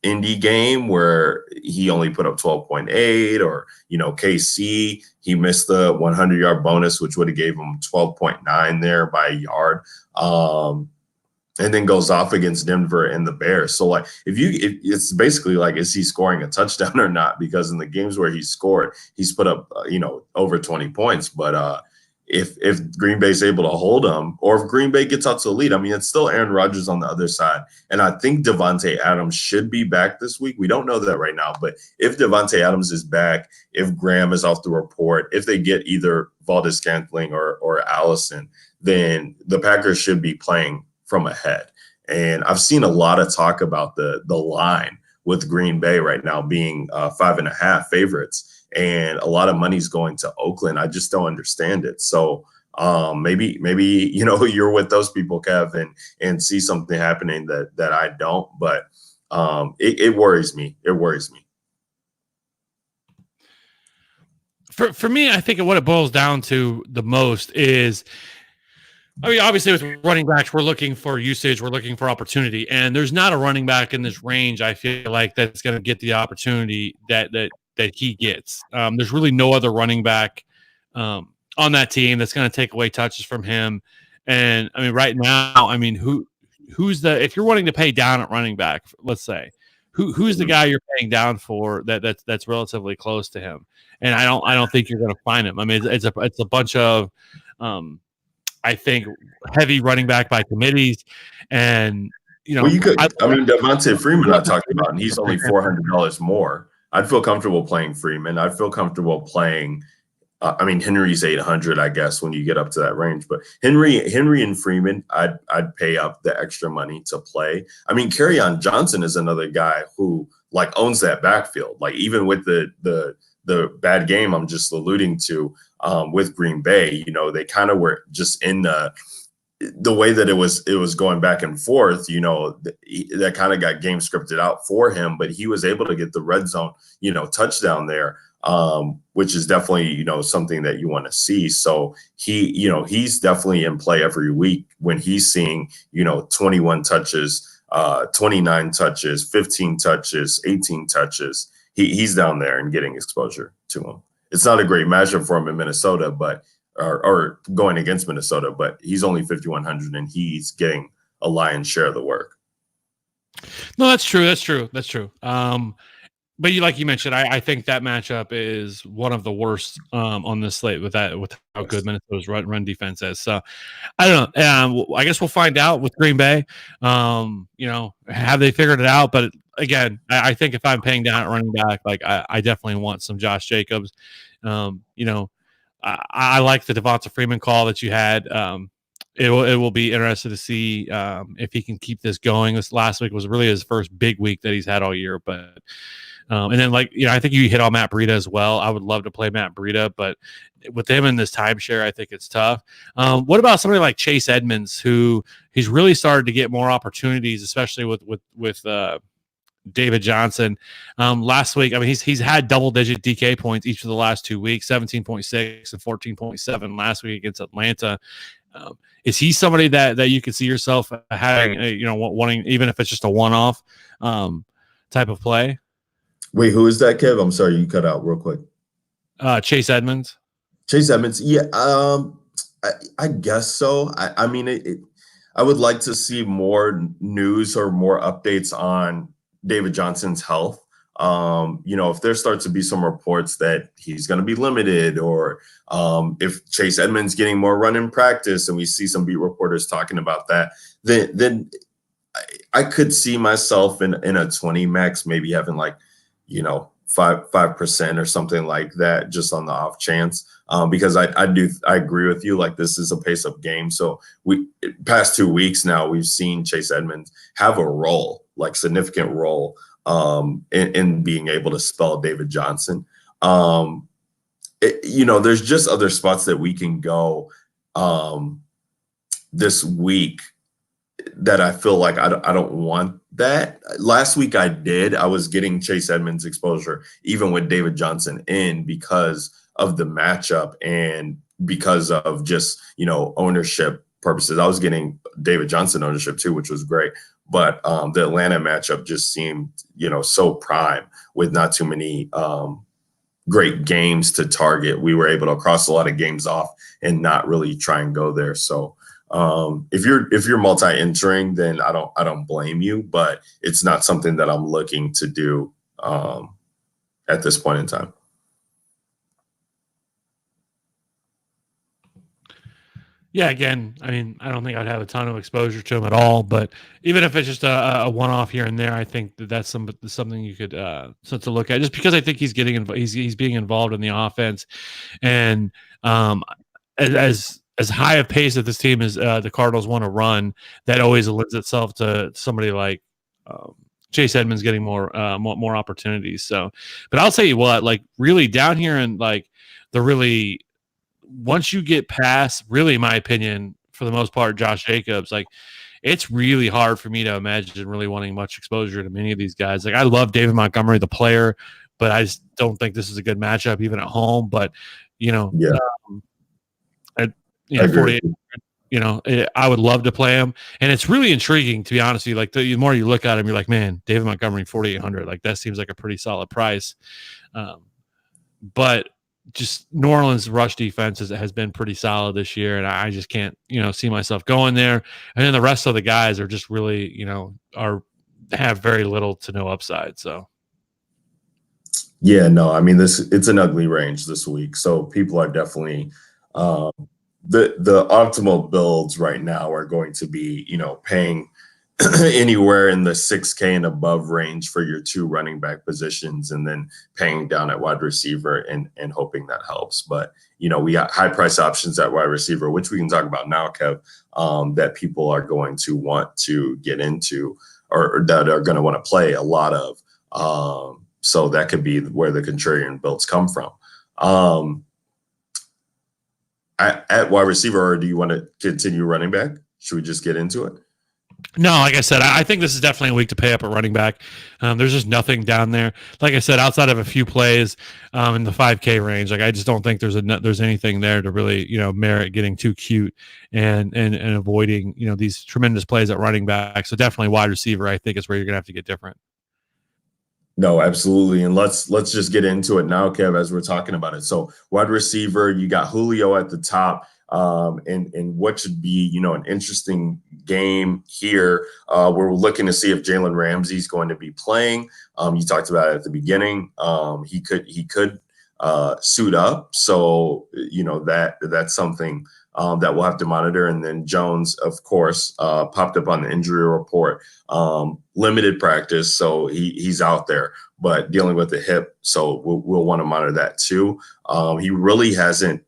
indie game where he only put up 12.8, or, KC, he missed the 100-yard bonus, which would have gave him 12.9 there by a yard. And then goes off against Denver and the Bears. So, like, if it's basically like, is he scoring a touchdown or not? Because in the games where he's scored, he's put up, over 20 points. But if Green Bay's able to hold him, or if Green Bay gets out to the lead, I mean, it's still Aaron Rodgers on the other side. And I think Devontae Adams should be back this week. We don't know that right now. But if Devontae Adams is back, if Graham is off the report, if they get either Valdez-Scantling or Allison, then the Packers should be playing from ahead. And I've seen a lot of talk about the line with Green Bay right now being 5.5 favorites, and a lot of money's going to Oakland. I just don't understand it. So maybe you're with those people, Kev, and see something happening that I don't. But it worries me. It worries me. For me, I think what it boils down to the most is, I mean, obviously with running backs, we're looking for usage, we're looking for opportunity, and there's not a running back in this range, I feel like, that's going to get the opportunity that he gets. There's really no other running back on that team that's going to take away touches from him. And I mean, right now, I mean, if you're wanting to pay down at running back, let's say, who's the guy you're paying down for that's relatively close to him? And I don't think you're going to find him. I mean, it's a bunch of I think heavy running back by committees, and Devontae Freeman I talked about, and he's only $400 more. I'd feel comfortable playing Freeman. I'd feel comfortable playing. Henry's $800, I guess, when you get up to that range. But Henry and Freeman, I'd pay up the extra money to play. I mean, Kerryon Johnson is another guy who, like, owns that backfield. Like, even with the bad game I'm just alluding to with Green Bay, they kind of were just in the way that it was going back and forth, that kind of got game scripted out for him, but he was able to get the red zone, touchdown there, which is definitely, something that you want to see. So he's definitely in play every week when he's seeing, 21 touches, 29 touches, 15 touches, 18 touches. He's down there and getting exposure to him. It's not a great matchup for him in Minnesota, but or going against Minnesota, but he's only 5,100 and he's getting a lion's share of the work. No, that's true. But like you mentioned, I think that matchup is one of the worst on this slate with how good Minnesota's run defense is. So I don't know. I guess we'll find out with Green Bay. Have they figured it out? But again, I think if I'm paying down at running back, like I definitely want some Josh Jacobs. You know, I like the Devonta Freeman call that you had. It will be interesting to see if he can keep this going. This last week was really his first big week that he's had all year. But and then I think you hit on Matt Breida as well. I would love to play Matt Breida, but with him in this timeshare, I think it's tough. What about somebody like Chase Edmonds, who he's really started to get more opportunities, especially with David Johnson. Last week, I mean, he's had double-digit DK points each of the last 2 weeks, 17.6 and 14.7 last week against Atlanta. Is he somebody that you could see yourself having, wanting, even if it's just a one-off type of play? Wait, who is that, Kev? I'm sorry, you cut out real quick. Chase Edmonds. Chase Edmonds, yeah, I guess so. I mean, I would like to see more news or more updates on David Johnson's health. If there starts to be some reports that he's going to be limited, or if Chase Edmonds getting more run in practice, and we see some beat reporters talking about that, then I could see myself in a 20 max, maybe having 5% or something like that, just on the off chance. Because I agree with you. Like, this is a pace up game. So past 2 weeks now, we've seen Chase Edmonds have a role, like significant role, in being able to spell David Johnson. There's just other spots that we can go this week that I feel like I don't want that. Last week I did. I was getting Chase Edmonds exposure even with David Johnson in, because of the matchup and because of just, ownership purposes. I was getting David Johnson ownership too, which was great. But the Atlanta matchup just seemed, so prime, with not too many great games to target. We were able to cross a lot of games off and not really try and go there. So if you're multi-entering, then I don't blame you, but it's not something that I'm looking to do at this point in time. Yeah, again, I mean, I don't think I'd have a ton of exposure to him at all, but even if it's just a one-off here and there, I think that's something you could to look at, just because I think he's getting he's being involved in the offense, and as high a pace that this team is, the Cardinals want to run, that always lends itself to somebody like Chase Edmonds getting more opportunities. So, but I'll tell you what, like, really down here and like once you get past, really, in my opinion, for the most part, Josh Jacobs, like, it's really hard for me to imagine really wanting much exposure to many of these guys. Like, I love David Montgomery, the player, but I just don't think this is a good matchup even at home. But Yeah. At 48, I would love to play him, and it's really intriguing, to be honest with you. Like, the more you look at him, you're like, man, David Montgomery 4,800, like, that seems like a pretty solid price. But just New Orleans' rush defense has been pretty solid this year, and I just can't, see myself going there. And then the rest of the guys are just really, have very little to no upside. So, yeah, no, I mean, it's an ugly range this week, so people are definitely the optimal builds right now are going to be, paying anywhere in the 6K and above range for your 2 running back positions, and then paying down at wide receiver and hoping that helps. But, we got high price options at wide receiver, which we can talk about now, Kev, that people are going to want to get into, or that are going to want to play a lot of. So that could be where the contrarian builds come from. At wide receiver, or do you want to continue running back? Should we just get into it? No, like I said, I think this is definitely a week to pay up at running back. There's just nothing down there. Like I said, outside of a few plays in the 5K range, like, I just don't think there's anything there to really, merit getting too cute and avoiding, these tremendous plays at running back. So definitely wide receiver, I think, is where you're gonna have to get different. No, absolutely. And let's just get into it now, Kev, as we're talking about it. So wide receiver, you got Julio at the top. And what should be, an interesting game here. We're looking to see if Jalen Ramsey's going to be playing. You talked about it at the beginning. He could suit up. So, that's something that we'll have to monitor. And then Jones, of course, popped up on the injury report. Limited practice, so he's out there, but dealing with the hip, so we'll want to monitor that too. He really hasn't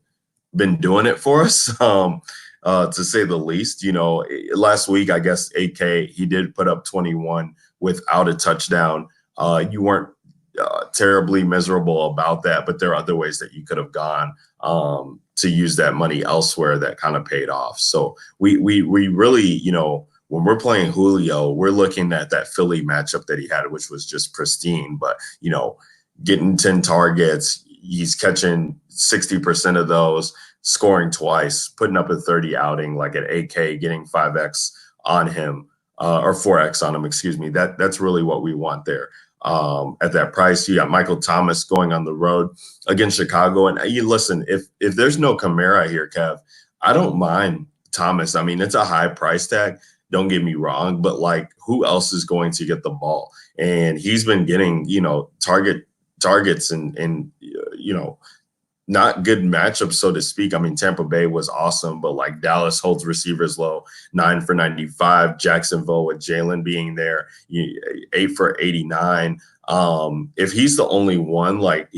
been doing it for us, to say the least. Last week, I guess 8K, he did put up 21 without a touchdown. You weren't terribly miserable about that, but there are other ways that you could have gone to use that money elsewhere that kind of paid off. So we really, when we're playing Julio, we're looking at that Philly matchup that he had, which was just pristine. But, getting 10 targets, he's catching 60% of those, scoring twice, putting up a 30 outing, like at 8K, getting 5X on him, or 4X on him, excuse me. That's really what we want there. At that price, you got Michael Thomas going on the road against Chicago. And you listen, if there's no Kamara here, Kev, I don't mind Thomas. I mean, it's a high price tag. Don't get me wrong, but like, who else is going to get the ball? And he's been getting, targets and not good matchups, so to speak. I mean, Tampa Bay was awesome, but like Dallas holds receivers low, 9 for 95. Jacksonville with Jalen being there, 8 for 89. If he's the only one, like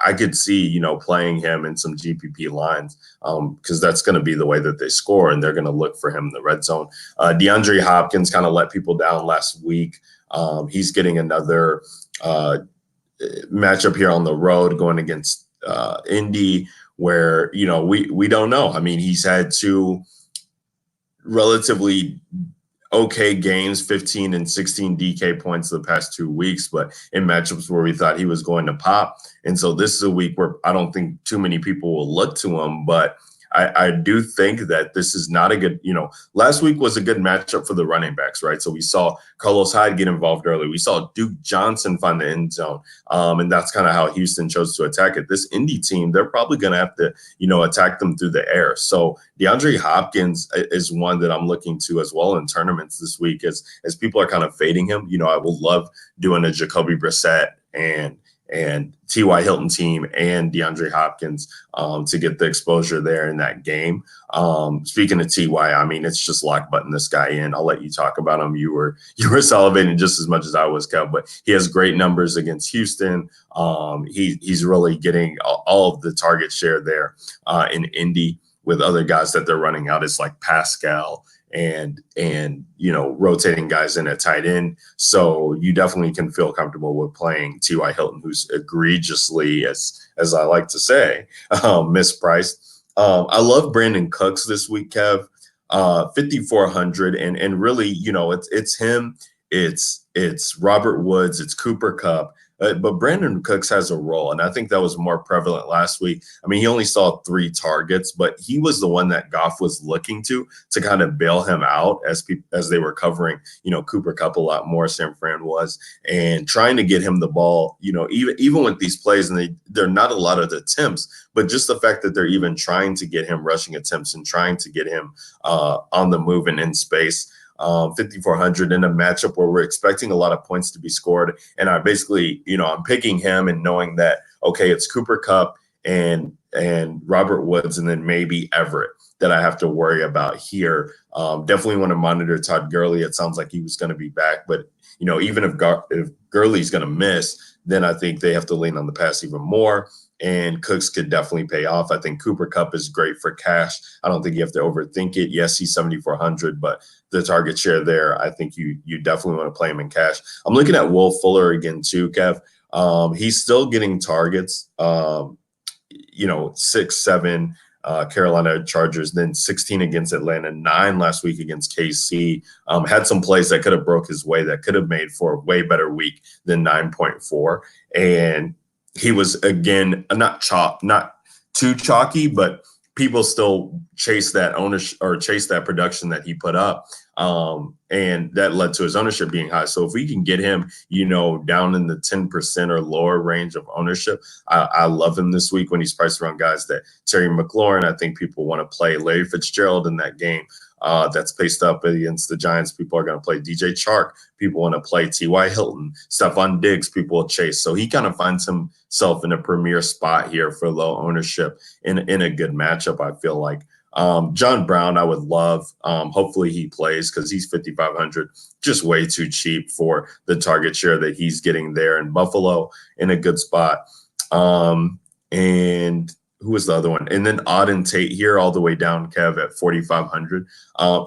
I could see, playing him in some GPP lines, because that's going to be the way that they score, and they're going to look for him in the red zone. DeAndre Hopkins kind of let people down last week. He's getting another matchup here on the road going against Indy, where we don't know. I mean, he's had 2 relatively okay games, 15 and 16 DK points the past 2 weeks, but in matchups where we thought he was going to pop. And so this is a week where I don't think too many people will look to him, but I do think that this is not a good, last week was a good matchup for the running backs, right? So we saw Carlos Hyde get involved early. We saw Duke Johnson find the end zone. And that's kind of how Houston chose to attack it. This Indy team, they're probably going to have to, attack them through the air. So DeAndre Hopkins is one that I'm looking to as well in tournaments this week as people are kind of fading him. I will love doing a Jacoby Brissett and T.Y. Hilton team and DeAndre Hopkins to get the exposure there in that game. Speaking of T.Y., I mean, it's just lock button this guy in. I'll let you talk about him. You were salivating just as much as I was, Kev, but he has great numbers against Houston. He's really getting all of the target share there in Indy with other guys that they're running out. It's like Pascal and rotating guys in at tight end. So you definitely can feel comfortable with playing T.Y. Hilton, who's egregiously, as I like to say, mispriced. I love Brandon Cooks this week, Kev. 5,400, and really, it's him, it's Robert Woods, it's Cooper Kupp. But Brandon Cooks has a role, and I think that was more prevalent last week. I mean, he only saw 3 targets, but he was the one that Goff was looking to kind of bail him out as they were covering, Cooper Kupp a lot more, San Fran was, and trying to get him the ball, even with these plays, and they're not a lot of attempts, but just the fact that they're even trying to get him rushing attempts and trying to get him on the move and in space. 5,400 in a matchup where we're expecting a lot of points to be scored. And I basically, I'm picking him and knowing that, okay, it's Cooper Kupp and Robert Woods and then maybe Everett that I have to worry about here. Definitely want to monitor Todd Gurley. It sounds like he was going to be back, but even if Gurley's going to miss, then I think they have to lean on the pass even more. And Cooks could definitely pay off. I think Cooper Kupp is great for cash. I don't think you have to overthink it. Yes, he's 7,400, but the target share there, I think you definitely want to play him in cash. I'm looking at Will Fuller again too, Kev. He's still getting targets, 6, 7, Carolina Chargers, then 16 against Atlanta, 9 last week against KC. Had some plays that could have broke his way, that could have made for a way better week than 9.4. And he was, again, not too chalky, but people still chase that ownership or chase that production that he put up. And that led to his ownership being high. So if we can get him, down in the 10% or lower range of ownership, I love him this week when he's priced around guys that Terry McLaurin. I think people want to play Larry Fitzgerald in that game. That's paced up against the Giants. People are going to play DJ Chark. People want to play T.Y. Hilton. Stephon Diggs, people will chase. So he kind of finds himself in a premier spot here for low ownership in a good matchup, I feel like. John Brown, I would love. Hopefully he plays because he's 5,500, just way too cheap for the target share that he's getting there in Buffalo, in a good spot. And who was the other one? And then Auden Tate here, all the way down, Kev, at 4,500.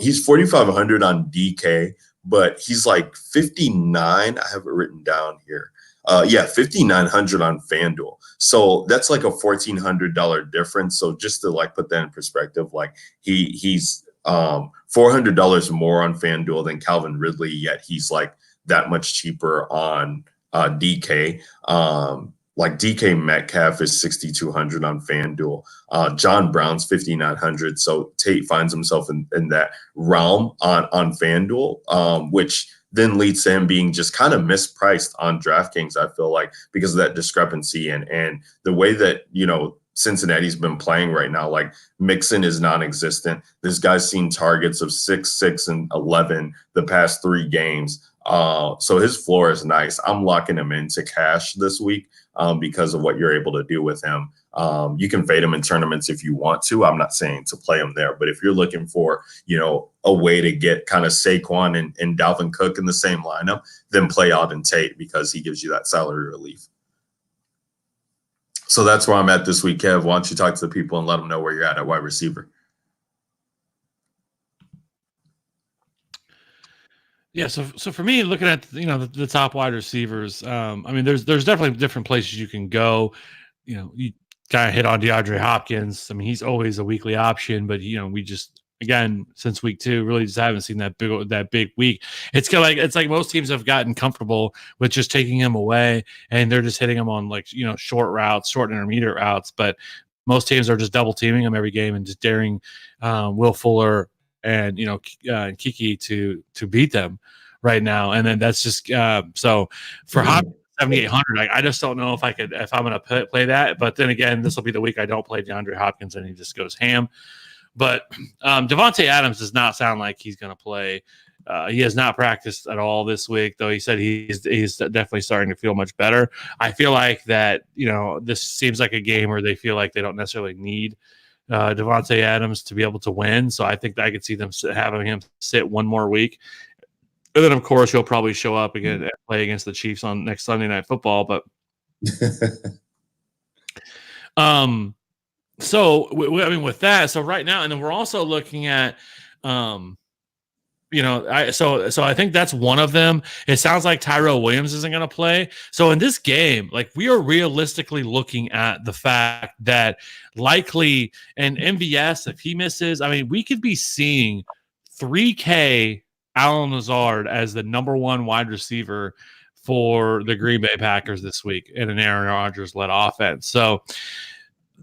He's 4,500 on DK, but he's like 59. I have it written down here. 5,900 on FanDuel. So that's like a $1,400 difference. So just to like put that in perspective, like he's $400 more on FanDuel than Calvin Ridley, yet he's like that much cheaper on DK. Like DK Metcalf is 6,200 on FanDuel. John Brown's 5,900. So Tate finds himself in that realm on FanDuel, which then leads to him being just kind of mispriced on DraftKings, I feel like, because of that discrepancy and the way that, Cincinnati's been playing right now. Like Mixon is non-existent. This guy's seen targets of 6, 6, and 11 the past 3 games. So his floor is nice. I'm locking him into cash this week because of what you're able to do with him. You can fade him in tournaments if you want to. I'm not saying to play him there, but if you're looking for, a way to get kind of Saquon and Dalvin Cook in the same lineup, then play Auden Tate because he gives you that salary relief. So that's where I'm at this week, Kev. Why don't you talk to the people and let them know where you're at wide receiver? Yeah, so for me, looking at the top wide receivers, there's definitely different places you can go. You kind of hit on DeAndre Hopkins. I mean, he's always a weekly option, but we just again since week 2 really just haven't seen that big week. It's like most teams have gotten comfortable with just taking him away, and they're just hitting him on short routes, short intermediate routes. But most teams are just double teaming him every game and just daring Will Fuller and Kiki to beat them right now. And then that's just so for Hopkins 7,800. I just don't know if I'm going to play that. But then again, this will be the week I don't play DeAndre Hopkins and he just goes ham. But Devontae Adams does not sound like he's going to play. He has not practiced at all this week, though he said he's definitely starting to feel much better. I feel like that, this seems like a game where they feel like they don't necessarily need Devontae Adams to be able to win. So I think that I could see them having him sit one more week. And then, of course, he'll probably show up again and play against the Chiefs on next Sunday Night Football. But so with that, so right now, and then we're also looking at, so I think that's one of them. It sounds like Tyrell Williams isn't going to play. So in this game, like we are realistically looking at the fact that likely an MVS, if he misses, we could be seeing 3K Allen Lazard as the number 1 wide receiver for the Green Bay Packers this week in an Aaron Rodgers-led offense. So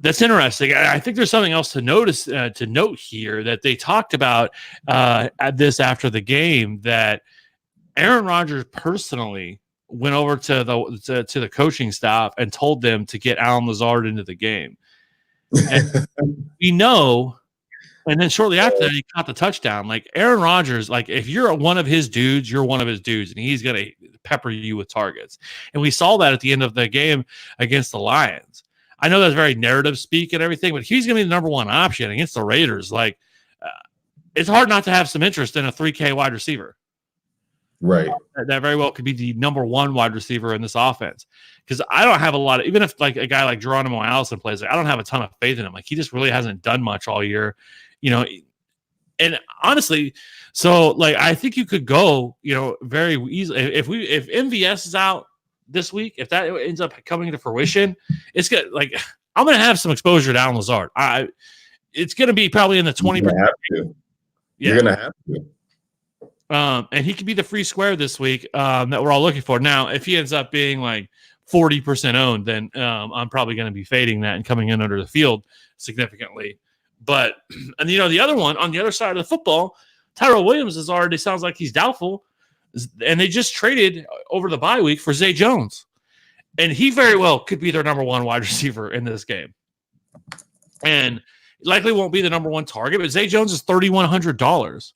that's interesting. I think there's something else to note here that they talked about at this after the game, that Aaron Rodgers personally went over to the coaching staff and told them to get Allen Lazard into the game. And we know, and then shortly after that, he caught the touchdown. Like Aaron Rodgers, like if you're one of his dudes, you're one of his dudes, and he's gonna pepper you with targets. And we saw that at the end of the game against the Lions. I know that's very narrative speak and everything, but he's going to be the number 1 option against the Raiders. Like, it's hard not to have some interest in a 3K wide receiver. Right. That very well could be the number 1 wide receiver in this offense. Because I don't have a lot of, even if like a guy like Geronimo Allison plays, I don't have a ton of faith in him. Like, he just really hasn't done much all year, And honestly, so like I think you could go, very easily if MVS is out this week, if that ends up coming to fruition, it's good. Like I'm going to have some exposure to Allen Lazard. It's going to be probably in the 20%. You're going to have to. And he could be the free square this week that we're all looking for. Now, if he ends up being like 40% owned, then I'm probably going to be fading that and coming in under the field significantly. But, and the other one on the other side of the football, Tyrell Williams sounds like he's doubtful. And they just traded over the bye week for Zay Jones. And he very well could be their number 1 wide receiver in this game. And likely won't be the number 1 target, but Zay Jones is $3,100.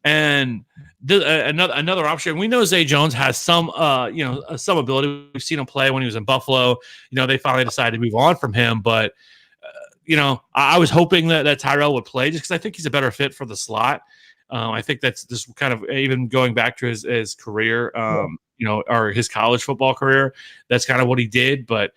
And another option, we know Zay Jones has some ability. We've seen him play when he was in Buffalo. They finally decided to move on from him, but I was hoping that Tyrell would play just because I think he's a better fit for the slot. I think that's just kind of even going back to his career, or his college football career. That's kind of what he did. But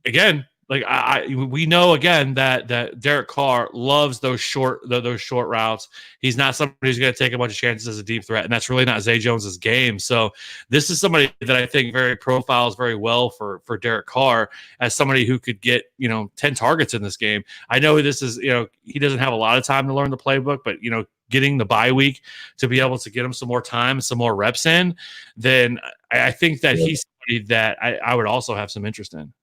again, like we know again that Derek Carr loves those short routes. He's not somebody who's going to take a bunch of chances as a deep threat, and that's really not Zay Jones's game. So this is somebody that I think profiles very well for Derek Carr as somebody who could get 10 targets in this game. I know this is he doesn't have a lot of time to learn the playbook, but getting the bye week to be able to get him some more time, some more reps in, then I think that he's somebody that I would also have some interest in.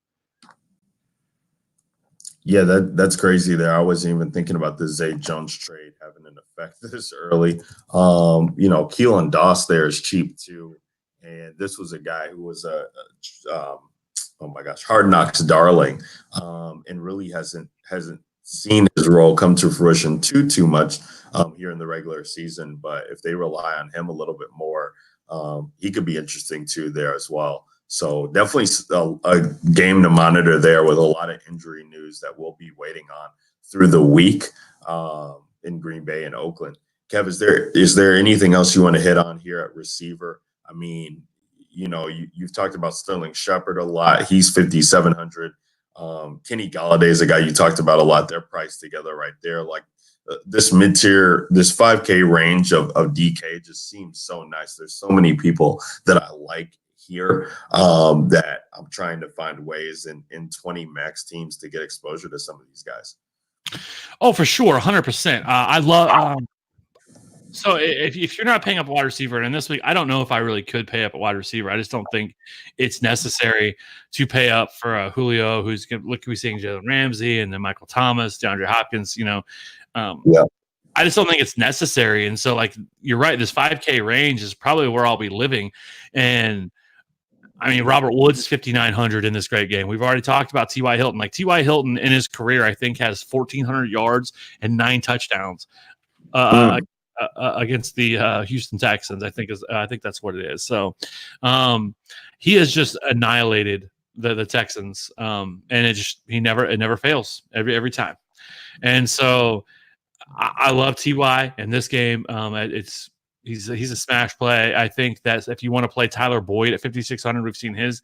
Yeah, that's crazy there. I wasn't even thinking about the Zay Jones trade having an effect this early. Keelan Doss there is cheap too. And this was a guy who was oh my gosh, Hard Knocks darling, and really hasn't seen his role come to fruition too much here in the regular season. But if they rely on him a little bit more, he could be interesting too there as well. So definitely a game to monitor there with a lot of injury news that we'll be waiting on through the week in Green Bay and Oakland. Kev, is there anything else you want to hit on here at receiver? I mean, you've talked about Sterling Shepard a lot. He's 5,700. Kenny Galladay is a guy you talked about a lot. They're priced together right there. Like this mid-tier, this 5K range of DK just seems so nice. There's so many people that I like here that I'm trying to find ways in 20 max teams to get exposure to some of these guys. Oh, for sure. 100%. I love, so if you're not paying up a wide receiver, and this week, I don't know if I really could pay up a wide receiver. I just don't think it's necessary to pay up for Julio, who's going to we're seeing Jalen Ramsey and then Michael Thomas, DeAndre Hopkins, yeah. I just don't think it's necessary. And so, like, you're right, this 5K range is probably where I'll be living. And I mean, Robert Woods is 5,900 in this great game. We've already talked about T.Y. Hilton. Like, T.Y. Hilton in his career, I think, has 1,400 yards and 9 touchdowns against the Houston Texans. I think that's what it is. So he has just annihilated the Texans, and it never fails every time. And so I love T.Y. in this game. He's a smash play. I think that if you want to play Tyler Boyd at 5,600, we've seen his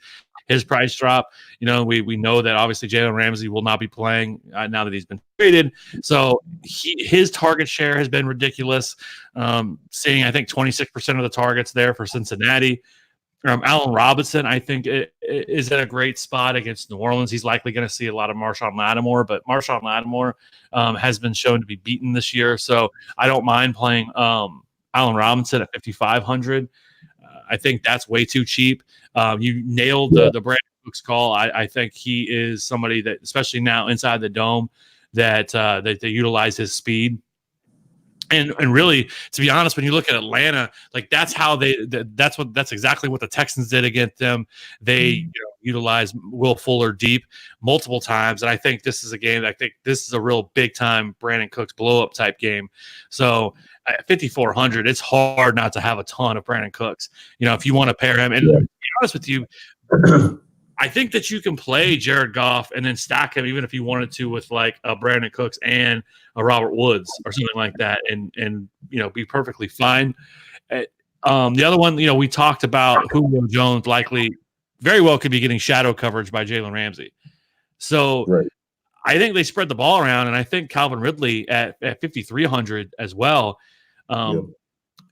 price drop. We know that obviously Jalen Ramsey will not be playing now that he's been traded. So his target share has been ridiculous. Seeing I think 26% of the targets there for Cincinnati. Allen Robinson, I think, is in a great spot against New Orleans. He's likely going to see a lot of Marshawn Lattimore, but Marshawn Lattimore has been shown to be beaten this year. So I don't mind playing Allen Robinson at 5,500. I think that's way too cheap. You nailed the Brandon Cooks call. I think he is somebody that, especially now inside the dome, that they utilize his speed. And really, to be honest, when you look at Atlanta, like that's exactly what the Texans did against them. They utilized Will Fuller deep multiple times, and I think this is a game. I think this is a real big time Brandon Cooks blow up type game. So at 5,400, it's hard not to have a ton of Brandon Cooks. If you want to pair him, and to be honest with you, I think that you can play Jared Goff and then stack him, even if you wanted to, with like a Brandon Cooks and a Robert Woods or something like that, and be perfectly fine. The other one, we talked about Julio Jones very well could be getting shadow coverage by Jalen Ramsey. So I think they spread the ball around, and I think Calvin Ridley at 5,300 as well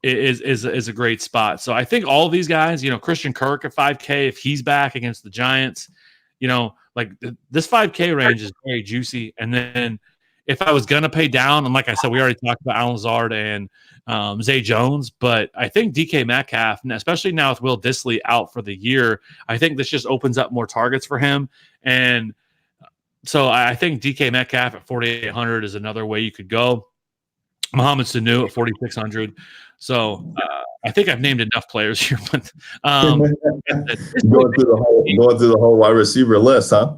is a great spot. So I think all of these guys, Christian Kirk at 5K, if he's back against the Giants, this 5K range is very juicy. And then if I was going to pay down, and like I said, we already talked about Alan Lazard and Zay Jones, but I think DK Metcalf, especially now with Will Dissly out for the year, I think this just opens up more targets for him. And so I think DK Metcalf at 4,800 is another way you could go. Mohamed Sanu at 4,600. So I think I've named enough players here, but going through the whole wide receiver list, huh?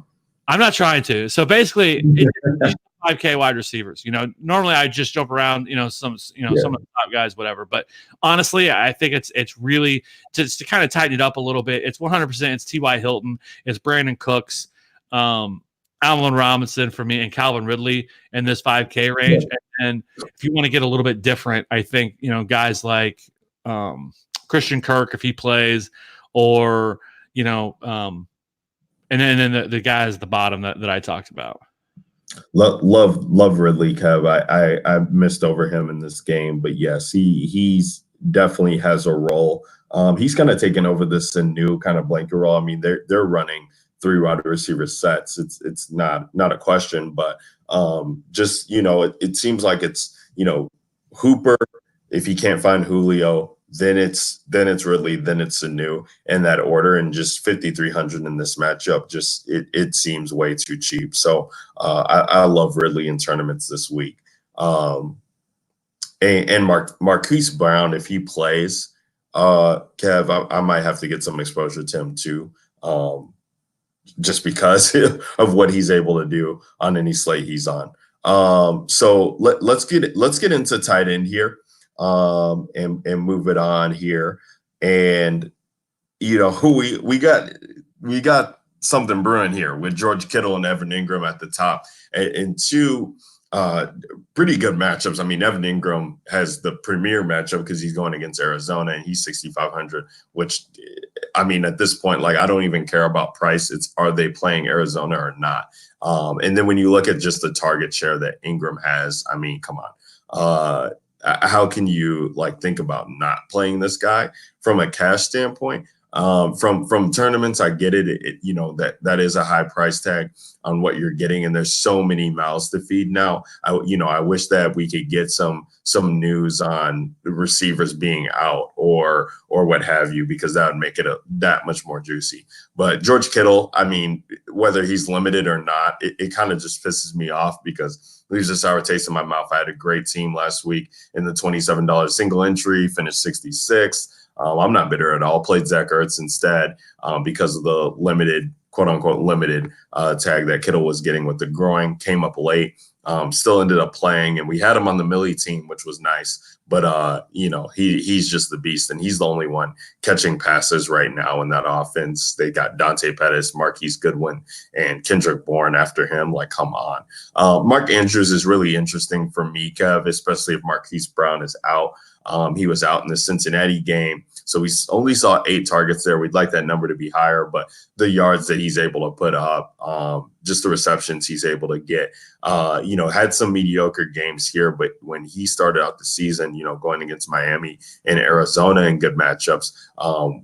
I'm not trying to. So basically, it's 5K wide receivers. Normally I just jump around, some of the top guys, whatever. But honestly, I think it's really to kind of tighten it up a little bit. It's 100%. It's T.Y. Hilton. It's Brandon Cooks. Allen Allen Robinson for me and Calvin Ridley in this 5K range. Yeah. And if you want to get a little bit different, I think, guys like Christian Kirk, if he plays, or, and then the guys at the bottom that I talked about. Love Ridley, Kev. I missed over him in this game, but yes, he's definitely has a role. He's kind of taken over this new kind of blanket role. I mean, they're running 3 wide receiver sets. It's not a question, but just it seems like it's Hooper. If he can't find Julio, then it's Ridley, then it's Sanu in that order, and just 5,300 in this matchup. Just it seems way too cheap. So I love Ridley in tournaments this week. And Marquise Brown, if he plays, Kev, I might have to get some exposure to him too, just because of what he's able to do on any slate he's on. So let's get into tight end here, and move it on here. And who we got something brewing here with George Kittle and Evan Ingram at the top, and two pretty good matchups. I mean, Evan Ingram has the premier matchup because he's going against Arizona, and he's 6,500, which, I mean, at this point, like, I don't even care about price. It's, are they playing Arizona or not? And then when you look at just the target share that Ingram has, I mean, come on. How can you think about not playing this guy from a cash standpoint? From tournaments, I get it. That is a high price tag on what you're getting, and there's so many mouths to feed now. I wish that we could get some news on the receivers being out or what have you, because that would make it that much more juicy. But George Kittle, I mean, whether he's limited or not, it kind of just pisses me off, because leaves a sour taste in my mouth. I had a great team last week in the $27 single entry, finished 66. I'm not bitter at all. Played Zach Ertz instead because of the limited, quote unquote, limited tag that Kittle was getting with the groin. Came up late, still ended up playing, and we had him on the Millie team, which was nice. But he's just the beast, and he's the only one catching passes right now in that offense. They got Dante Pettis, Marquise Goodwin, and Kendrick Bourne after him. Like, come on. Mark Andrews is really interesting for me, Kev, especially if Marquise Brown is out. He was out in the Cincinnati game, so we only saw 8 targets there. We'd like that number to be higher, but the yards that he's able to put up, just the receptions he's able to get, had some mediocre games here, but when he started out the season, going against Miami and Arizona in good matchups,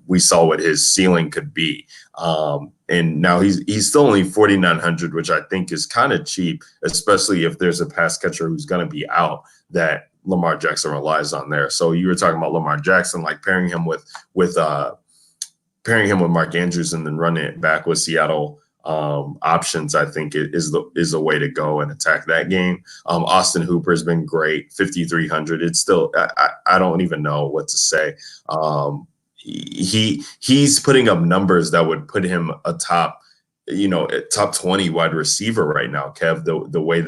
we saw what his ceiling could be. And now he's still only 4,900, which I think is kind of cheap, especially if there's a pass catcher who's going to be out that Lamar Jackson relies on there. So you were talking about Lamar Jackson, like pairing him with Mark Andrews and then running it back with Seattle options, I think is the way to go and attack that game. Austin Hooper has been great, 5,300. It's still, I don't even know what to say. He's putting up numbers that would put him atop, top 20 wide receiver right now, Kev, the way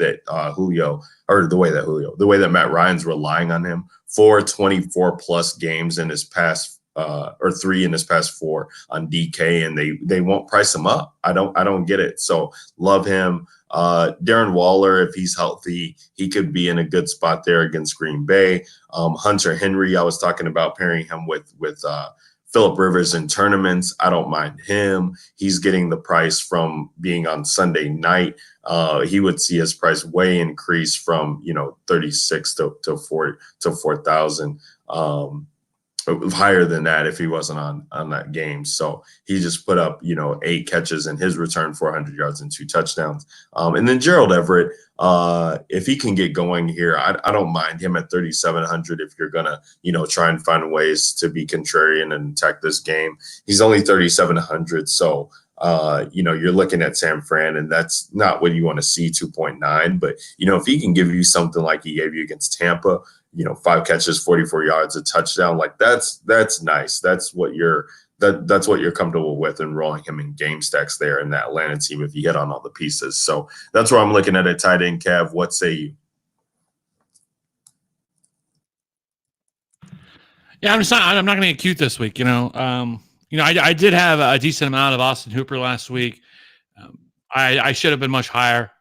that Matt Ryan's relying on him for 24 plus games in his past, or 3 in his past 4 on DK, and they won't price him up. I don't get it. So love him. Darren Waller, if he's healthy, he could be in a good spot there against Green Bay. Hunter Henry, I was talking about pairing him with Phillip Rivers in tournaments. I don't mind him. He's getting the price from being on Sunday night. He would see his price way increase from 36 to 4,000. Higher than that if he wasn't on that game. So he just put up 8 catches in his return, 400 yards and 2 touchdowns. And then Gerald Everett, if he can get going here, I don't mind him at 3,700 if you're gonna try and find ways to be contrarian and attack this game. He's only 3,700, so you're looking at San Fran, and that's not what you want to see, 2.9. But if he can give you something like he gave you against Tampa, 5 catches, 44 yards, a touchdown, like that's nice. That's what you're comfortable with, and rolling him in game stacks there in that Atlanta team if you hit on all the pieces. So that's where I'm looking at a tight end. Kev, what say you? Yeah, I'm not going to get cute this week. I did have a decent amount of Austin Hooper last week. I should have been much higher.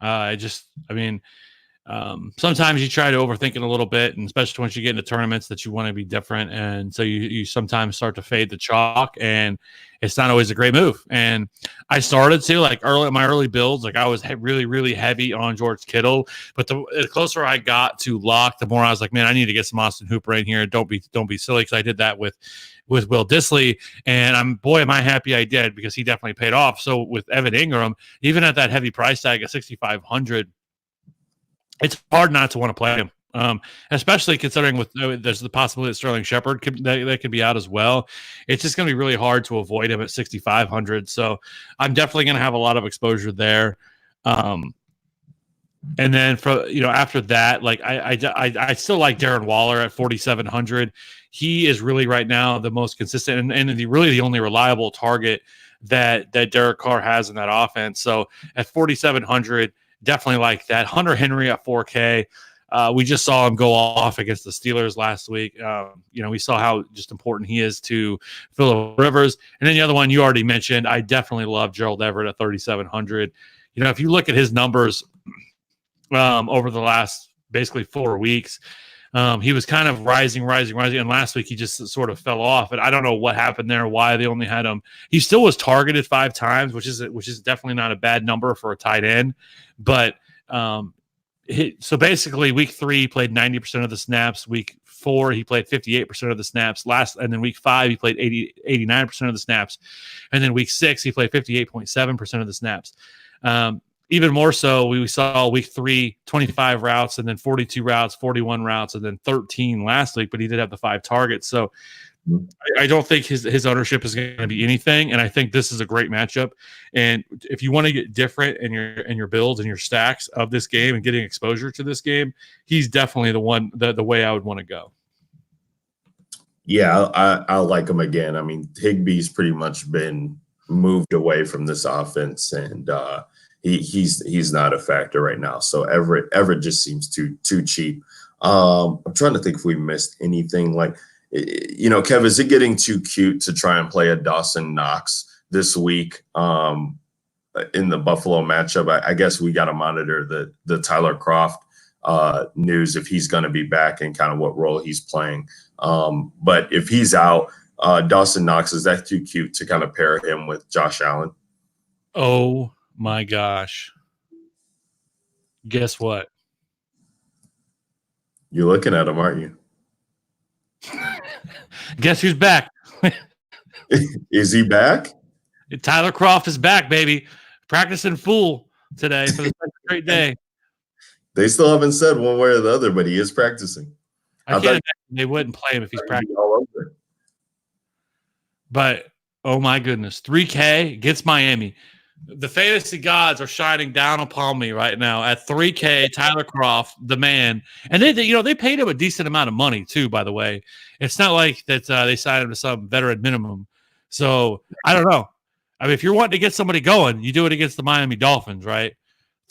Sometimes you try to overthink it a little bit, and especially once you get into tournaments that you want to be different, and so you sometimes start to fade the chalk, and it's not always a great move. And I started to like my early builds, like I was really really heavy on George Kittle, but the closer I got to lock, the more I was like, man, I need to get some Austin Hooper in here. Don't be silly, because I did that with Will Dissly, and am I happy I did, because he definitely paid off. So with Evan Ingram, even at that heavy price tag of 6,500. It's hard not to want to play him, especially considering there's the possibility that Sterling Shepard could be out as well. It's just going to be really hard to avoid him at 6,500. So I'm definitely going to have a lot of exposure there. And then after that, like I still like Darren Waller at 4,700. He is really right now the most consistent and really the only reliable target that Derek Carr has in that offense. So at 4,700. Definitely like that. Hunter Henry at 4K. We just saw him go off against the Steelers last week. We saw how just important he is to Phillip Rivers. And then the other one you already mentioned, I definitely love Gerald Everett at 3,700. If you look at his numbers over the last basically 4 weeks, he was kind of rising. And last week he just sort of fell off. And I don't know what happened there, why they only had him. He still was targeted 5 times, which is definitely not a bad number for a tight end. But so basically week 3 he played 90% of the snaps. Week 4 he played 58% of the snaps. And then week 5 he played 89% of the snaps. And then week 6 he played 58.7% of the snaps. Even more so, we saw week 3, 25 routes, and then 42 routes, 41 routes, and then 13 last week, but he did have the 5 targets. So I don't think his ownership is going to be anything, and I think this is a great matchup. And if you want to get different in your builds and your stacks of this game and getting exposure to this game, he's definitely the way I would want to go. Yeah, I like him again. I mean, Higbee's pretty much been moved away from this offense, and he's not a factor right now. So Everett just seems too cheap. I'm trying to think if we missed anything. Like, Kev, is it getting too cute to try and play a Dawson Knox this week in the Buffalo matchup? I guess we got to monitor the Tyler Kroft news, if he's going to be back and kind of what role he's playing. But if he's out, Dawson Knox, is that too cute to kind of pair him with Josh Allen? Oh my gosh. Guess what? You're looking at him, aren't you? Guess who's back? Is he back? Tyler Kroft is back, baby. Practicing full today for the second straight day. They still haven't said one way or the other, but he is practicing. I can't imagine they wouldn't play him if he's practicing. All over. But, oh my goodness, 3K gets Miami. The fantasy gods are shining down upon me right now at 3K. Tyler Kroft, the man, and they paid him a decent amount of money too. By the way, it's not like that they signed him to some veteran minimum. So I don't know. I mean, if you're wanting to get somebody going, you do it against the Miami Dolphins, right?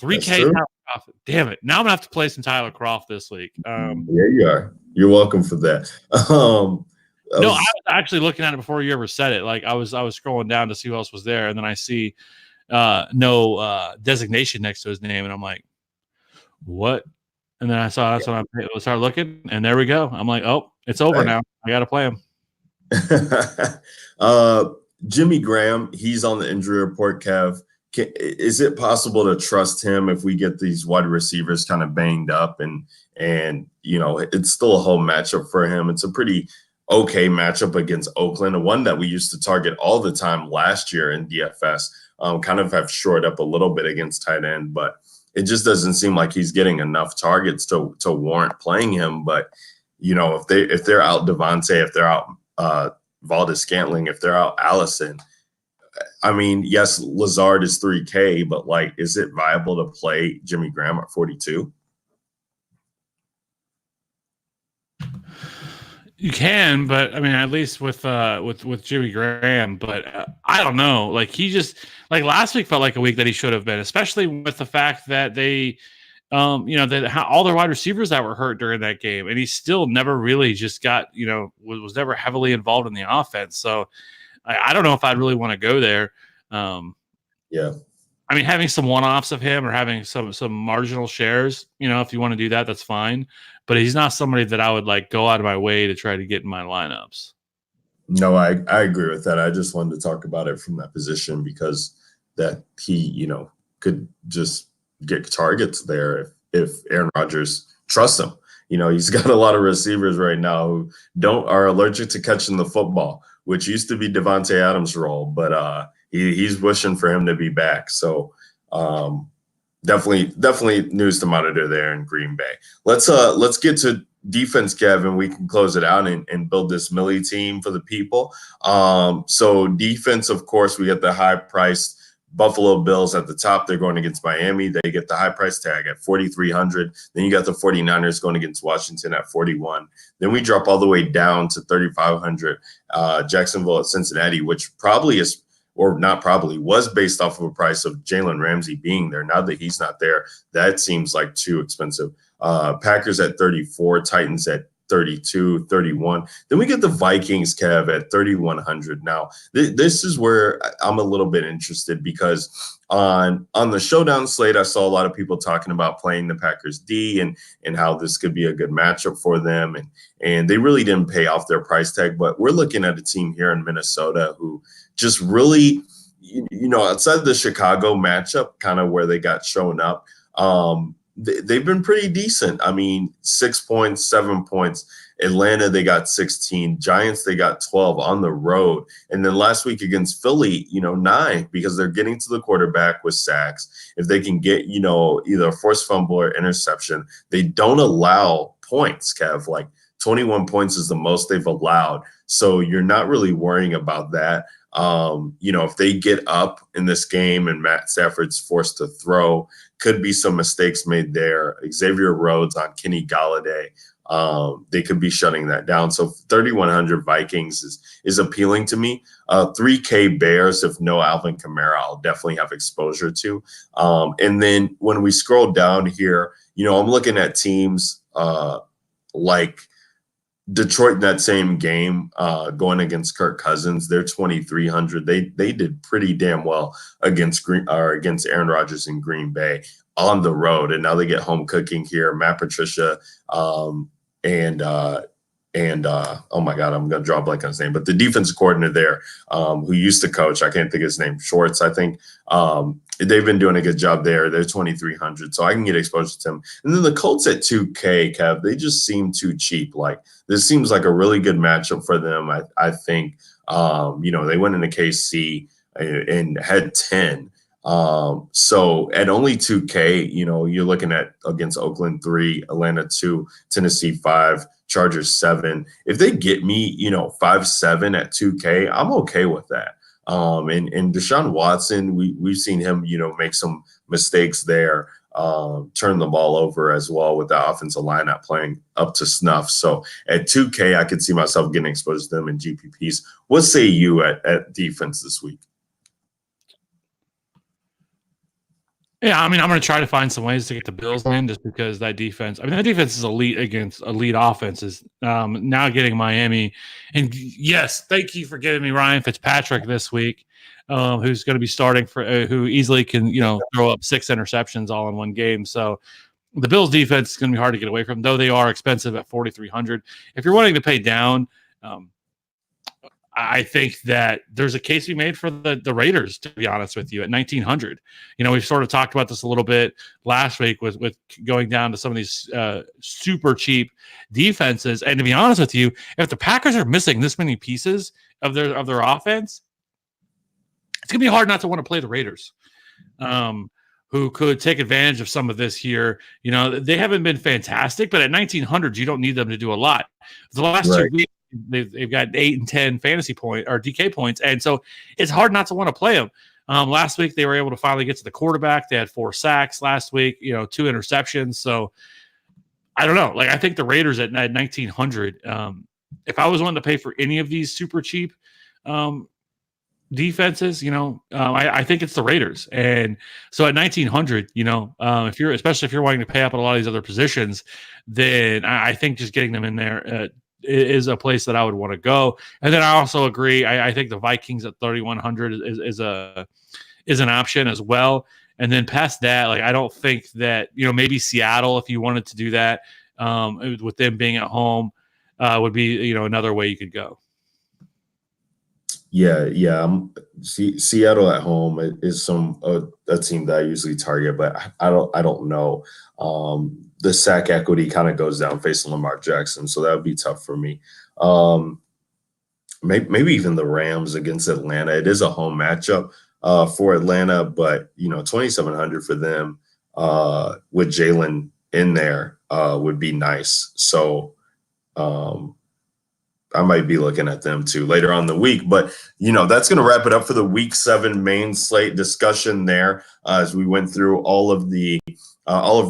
3K. Tyler Kroft. Damn it! Now I'm gonna have to play some Tyler Kroft this week. Yeah, you are. You're welcome for that. I was actually looking at it before you ever said it. Like I was scrolling down to see who else was there, and then I see no designation next to his name, and I'm like, what? And then I saw that's when I started looking, and there we go. I'm like, oh, it's over now. I got to play him. Jimmy Graham, he's on the injury report, Kev. Is it possible to trust him if we get these wide receivers kind of banged up and it's still a home matchup for him? It's a pretty okay matchup against Oakland, one that we used to target all the time last year in DFS. Kind of have shored up a little bit against tight end, but it just doesn't seem like he's getting enough targets to warrant playing him. But if they're out Devontae, if they're out Valdez-Scantling, if they're out Allison, I mean, yes, Lazard is 3K, but like, is it viable to play Jimmy Graham at 42? You can, but I mean, at least with Jimmy Graham. But I don't know. Like he just like last week felt like a week that he should have been, especially with the fact that they, that all their wide receivers that were hurt during that game, and he still never really just got was never heavily involved in the offense. So I don't know if I'd really want to go there. Yeah. I mean, having some one-offs of him or having some marginal shares, if you want to do that, that's fine. But he's not somebody that I would like go out of my way to try to get in my lineups. No, I agree with that. I just wanted to talk about it from that position because that he, could just get targets there if Aaron Rodgers trusts him. He's got a lot of receivers right now who are allergic to catching the football, which used to be Devontae Adams' role, but he's wishing for him to be back. So definitely news to monitor there in Green Bay. Let's get to defense, Kevin. We can close it out and build this Millie team for the people. So defense, of course, we get the high priced Buffalo Bills at the top. They're going against Miami. They get the high price tag at 4,300. Then you got the 49ers going against Washington at 41. Then we drop all the way down to 3,500. Jacksonville at Cincinnati, which probably is, or not probably, was based off of a price of Jalen Ramsey being there. Now that he's not there, that seems like too expensive. Packers at 34, Titans at 32, 31. Then we get the Vikings, Kev, at 3,100. Now, this is where I'm a little bit interested because on the showdown slate, I saw a lot of people talking about playing the Packers D and how this could be a good matchup for them. And they really didn't pay off their price tag. But we're looking at a team here in Minnesota who just really, outside of the Chicago matchup, kind of where they got shown up, they've been pretty decent. I mean, 6 points, 7 points. Atlanta, they got 16. Giants, they got 12 on the road. And then last week against Philly, 9, because they're getting to the quarterback with sacks. If they can get, either a forced fumble or interception, they don't allow points, Kev. Like 21 points is the most they've allowed. So you're not really worrying about that. If they get up in this game and Matt Stafford's forced to throw, could be some mistakes made there. Xavier Rhodes on Kenny Galladay. They could be shutting that down. So 3,100 Vikings is appealing to me. 3K Bears, if no Alvin Kamara, I'll definitely have exposure to. And then when we scroll down here, I'm looking at teams like Detroit in that same game, going against Kirk Cousins. They're 2,300. They did pretty damn well against Aaron Rodgers in Green Bay on the road, and now they get home cooking here. Matt Patricia, and oh my God, I'm gonna draw a blank on his name, but the defensive coordinator there, who used to coach, I can't think of his name, Schwartz, I think. They've been doing a good job there. They're 2,300, so I can get exposure to them. And then the Colts at 2K, Kev, they just seem too cheap. Like this seems like a really good matchup for them. I think, they went into KC and had 10. So at only 2K, you're looking at against Oakland 3, Atlanta 2, Tennessee 5, Chargers 7. If they get me, 5-7 at 2K, I'm okay with that. And Deshaun Watson, we've seen him, make some mistakes there, turn the ball over as well with the offensive line not playing up to snuff. So at 2K, I could see myself getting exposed to them in GPPs. What say you at defense this week? Yeah, I mean, I'm going to try to find some ways to get the Bills in just because that defense is elite against elite offenses. Now getting Miami. And yes, thank you for giving me Ryan Fitzpatrick this week, who's going to be starting who easily can, throw up 6 interceptions all in one game. So the Bills defense is going to be hard to get away from, though they are expensive at 4,300. If you're wanting to pay down, I think that there's a case to be made for the Raiders, to be honest with you, at 1,900. We've sort of talked about this a little bit last week with going down to some of these super cheap defenses. And to be honest with you, if the Packers are missing this many pieces of their offense, it's going to be hard not to want to play the Raiders, who could take advantage of some of this here. They haven't been fantastic, but at 1,900, you don't need them to do a lot. The last 2 weeks, they've got 8 and 10 fantasy point or DK points, and so it's hard not to want to play them. Last week they were able to finally get to the quarterback. They had 4 sacks last week, 2 interceptions. So I don't know. Like I think the Raiders at 1,900. If I was wanting to pay for any of these super cheap defenses, I think it's the Raiders. And so at 1,900, especially if you're wanting to pay up at a lot of these other positions, then I think just getting them in there is a place that I would want to go. And then I also agree. I think the Vikings at 3,100 is an option as well. And then past that, like I don't think that maybe Seattle, if you wanted to do that, with them being at home, would be another way you could go. Yeah. Seattle at home is a team that I usually target, but I don't know. The sack equity kind of goes down facing Lamar Jackson, so that would be tough for me. Um, maybe even the Rams against Atlanta. It is a home matchup for Atlanta, but 2,700 for them with Jalen in there would be nice. So um, I might be looking at them too later on in the week. But that's going to wrap it up for the Week 7 main slate discussion there, as we went through all of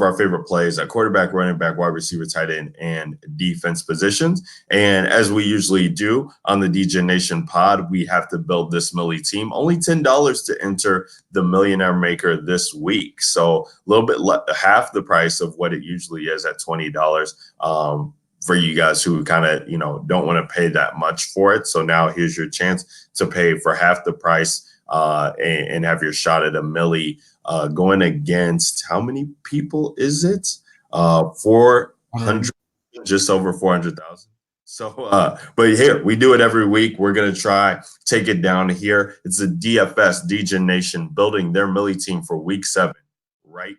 our favorite plays at quarterback, running back, wide receiver, tight end, and defense positions. And as we usually do on the DJ Nation pod, we have to build this Millie team. Only $10 to enter the Millionaire Maker this week. So a little bit half the price of what it usually is at $20. For you guys who kind of, don't want to pay that much for it. So now here's your chance to pay for half the price and have your shot at a millie going against how many people is it? 400, just over 400,000. So, but here we do it every week. We're going to try take it down here. It's the DFS DJ Nation building their millie team for Week 7 right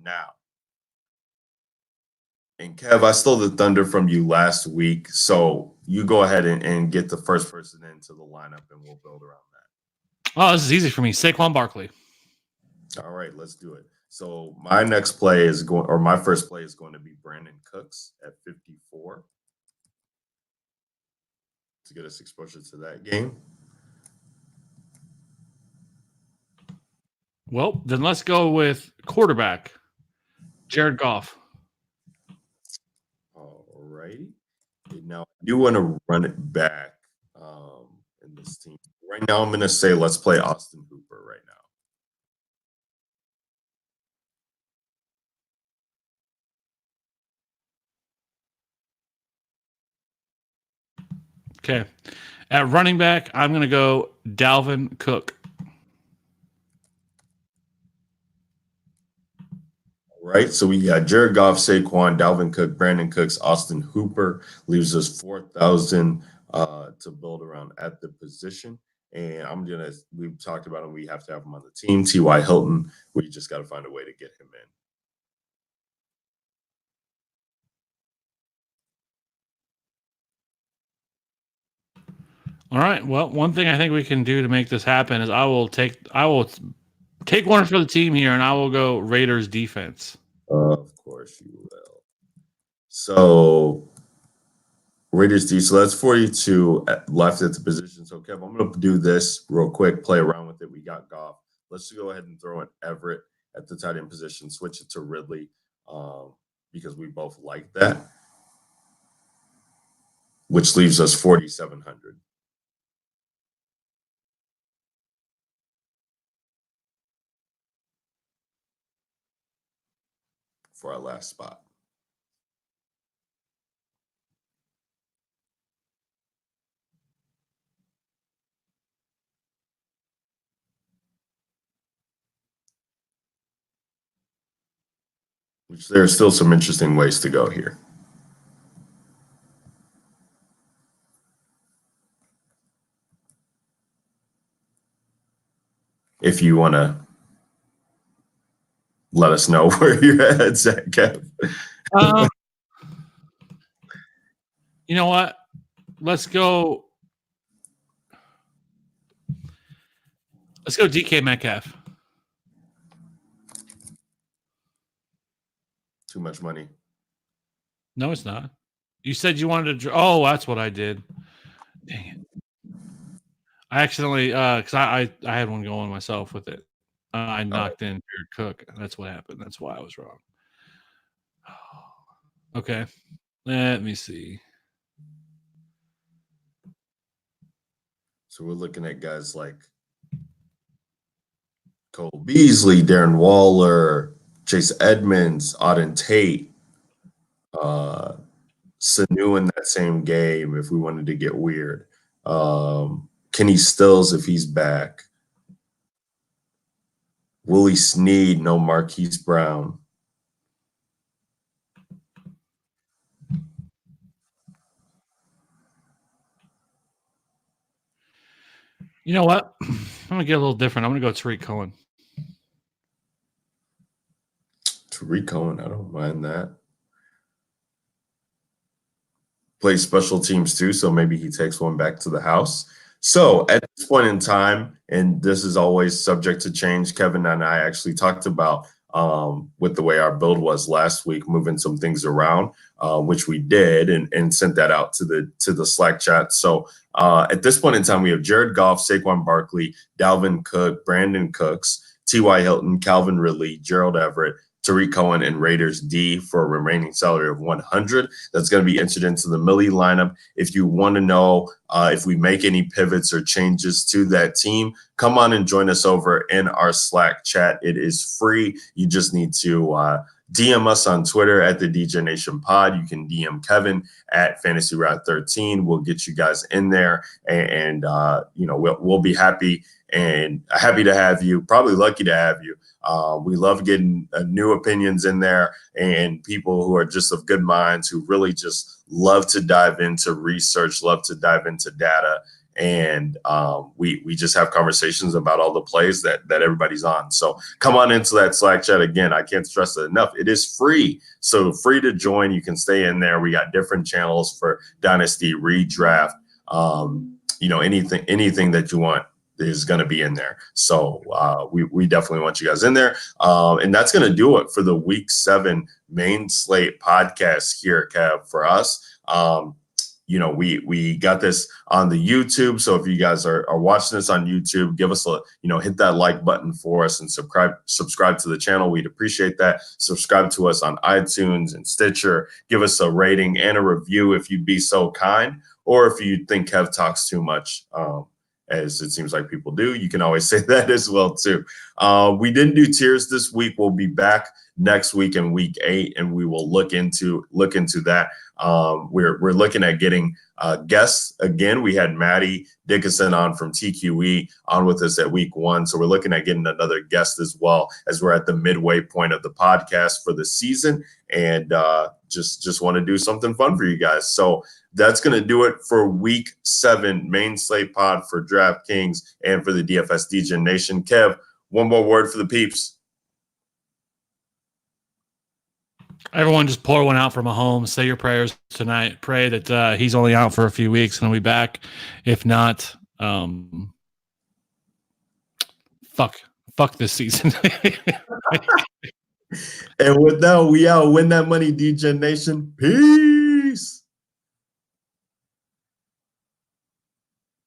now. And Kev, I stole the thunder from you last week, so you go ahead and get the first person into the lineup, and we'll build around that. Oh, this is easy for me. Saquon Barkley. All right, let's do it. So my first play is going to be Brandon Cooks at 54 to get us exposure to that game. Well, then let's go with quarterback, Jared Goff. All righty. Now, I do want to run it back in this team. Right now, I'm going to say let's play Austin Hooper right now. Okay. At running back, I'm going to go Dalvin Cook. Right, so we got Jared Goff, Saquon, Dalvin Cook, Brandon Cooks, Austin Hooper. Leaves us 4,000 to build around at the position. And we've talked about him. We have to have him on the team. T.Y. Hilton, we just got to find a way to get him in. All right. Well, one thing I think we can do to make this happen is I will take one for the team here, and I will go Raiders defense. Of course you will. So Raiders D. So that's 42 left at the position. So Kev, I'm going to do this real quick, play around with it. We got Goff. Let's go ahead and throw in Everett at the tight end position, switch it to Ridley because we both like that, which leaves us 4,700. For our last spot. Which there are still some interesting ways to go here. If you want to let us know where your head's at, Kev. You know what? Let's go DK Metcalf. Too much money. No, it's not. You said you wanted to. Oh, that's what I did. Dang it! I accidentally because I had one going myself with it. I knocked in Jared Cook. That's what happened. That's why I was wrong. Okay, let me see. So we're looking at guys like Cole Beasley, Darren Waller, Chase Edmonds, Auden Tate, Sanu in that same game if we wanted to get weird. Kenny Stills if he's back. Willie Snead, no Marquise Brown. You know what? I'm gonna get a little different. I'm gonna go Tariq Cohen. Tariq Cohen, I don't mind that. Plays special teams too, so maybe he takes one back to the house. So at this point in time, and this is always subject to change, Kevin and I actually talked about with the way our build was last week, moving some things around, which we did, and sent that out to the Slack chat. So at this point in time, we have Jared Goff, Saquon Barkley, Dalvin Cook, Brandon Cooks, T.Y. Hilton, Calvin Ridley, Gerald Everett, Tariq Cohen, and Raiders D for a remaining salary of 100. That's going to be entered into the Millie lineup. If you want to know if we make any pivots or changes to that team, come on and join us over in our Slack chat. It is free. You just need to DM us on Twitter at the DJ Nation Pod. You can DM Kevin at Fantasy Route 13. We'll get you guys in there, and we'll be happy to have you. Probably lucky to have you. We love getting new opinions in there and people who are just of good minds, who really just love to dive into research, love to dive into data. And we just have conversations about all the plays that everybody's on. So come on into that Slack chat. Again, I can't stress it enough. It is free. So free to join. You can stay in there. We got different channels for Dynasty, Redraft, anything that you want is going to be in there. So we definitely want you guys in there. And that's going to do it for the Week 7 main slate podcast here, Kev, for us. We got this on the YouTube. So if you guys are watching this on YouTube, give us hit that like button for us and subscribe to the channel. We'd appreciate that. Subscribe to us on iTunes and Stitcher. Give us a rating and a review if you'd be so kind. Or if you think Kev talks too much, as it seems like people do, you can always say that as well too. We didn't do tiers this week. We'll be back next week in Week 8, and we will look into that. We're looking at getting guests again. We had Maddie Dickinson on from TQE on with us at Week 1, so we're looking at getting another guest as well, as we're at the midway point of the podcast for the season, and just want to do something fun for you guys. So that's going to do it for Week 7 main slate pod for DraftKings and for the DFS DJ Nation. Kev, one more word for the peeps. Everyone just pour one out for Mahomes. Say your prayers tonight. Pray that he's only out for a few weeks and he'll be back. If not, fuck this season. And with that, we out. Win that money, DJ Nation. Peace.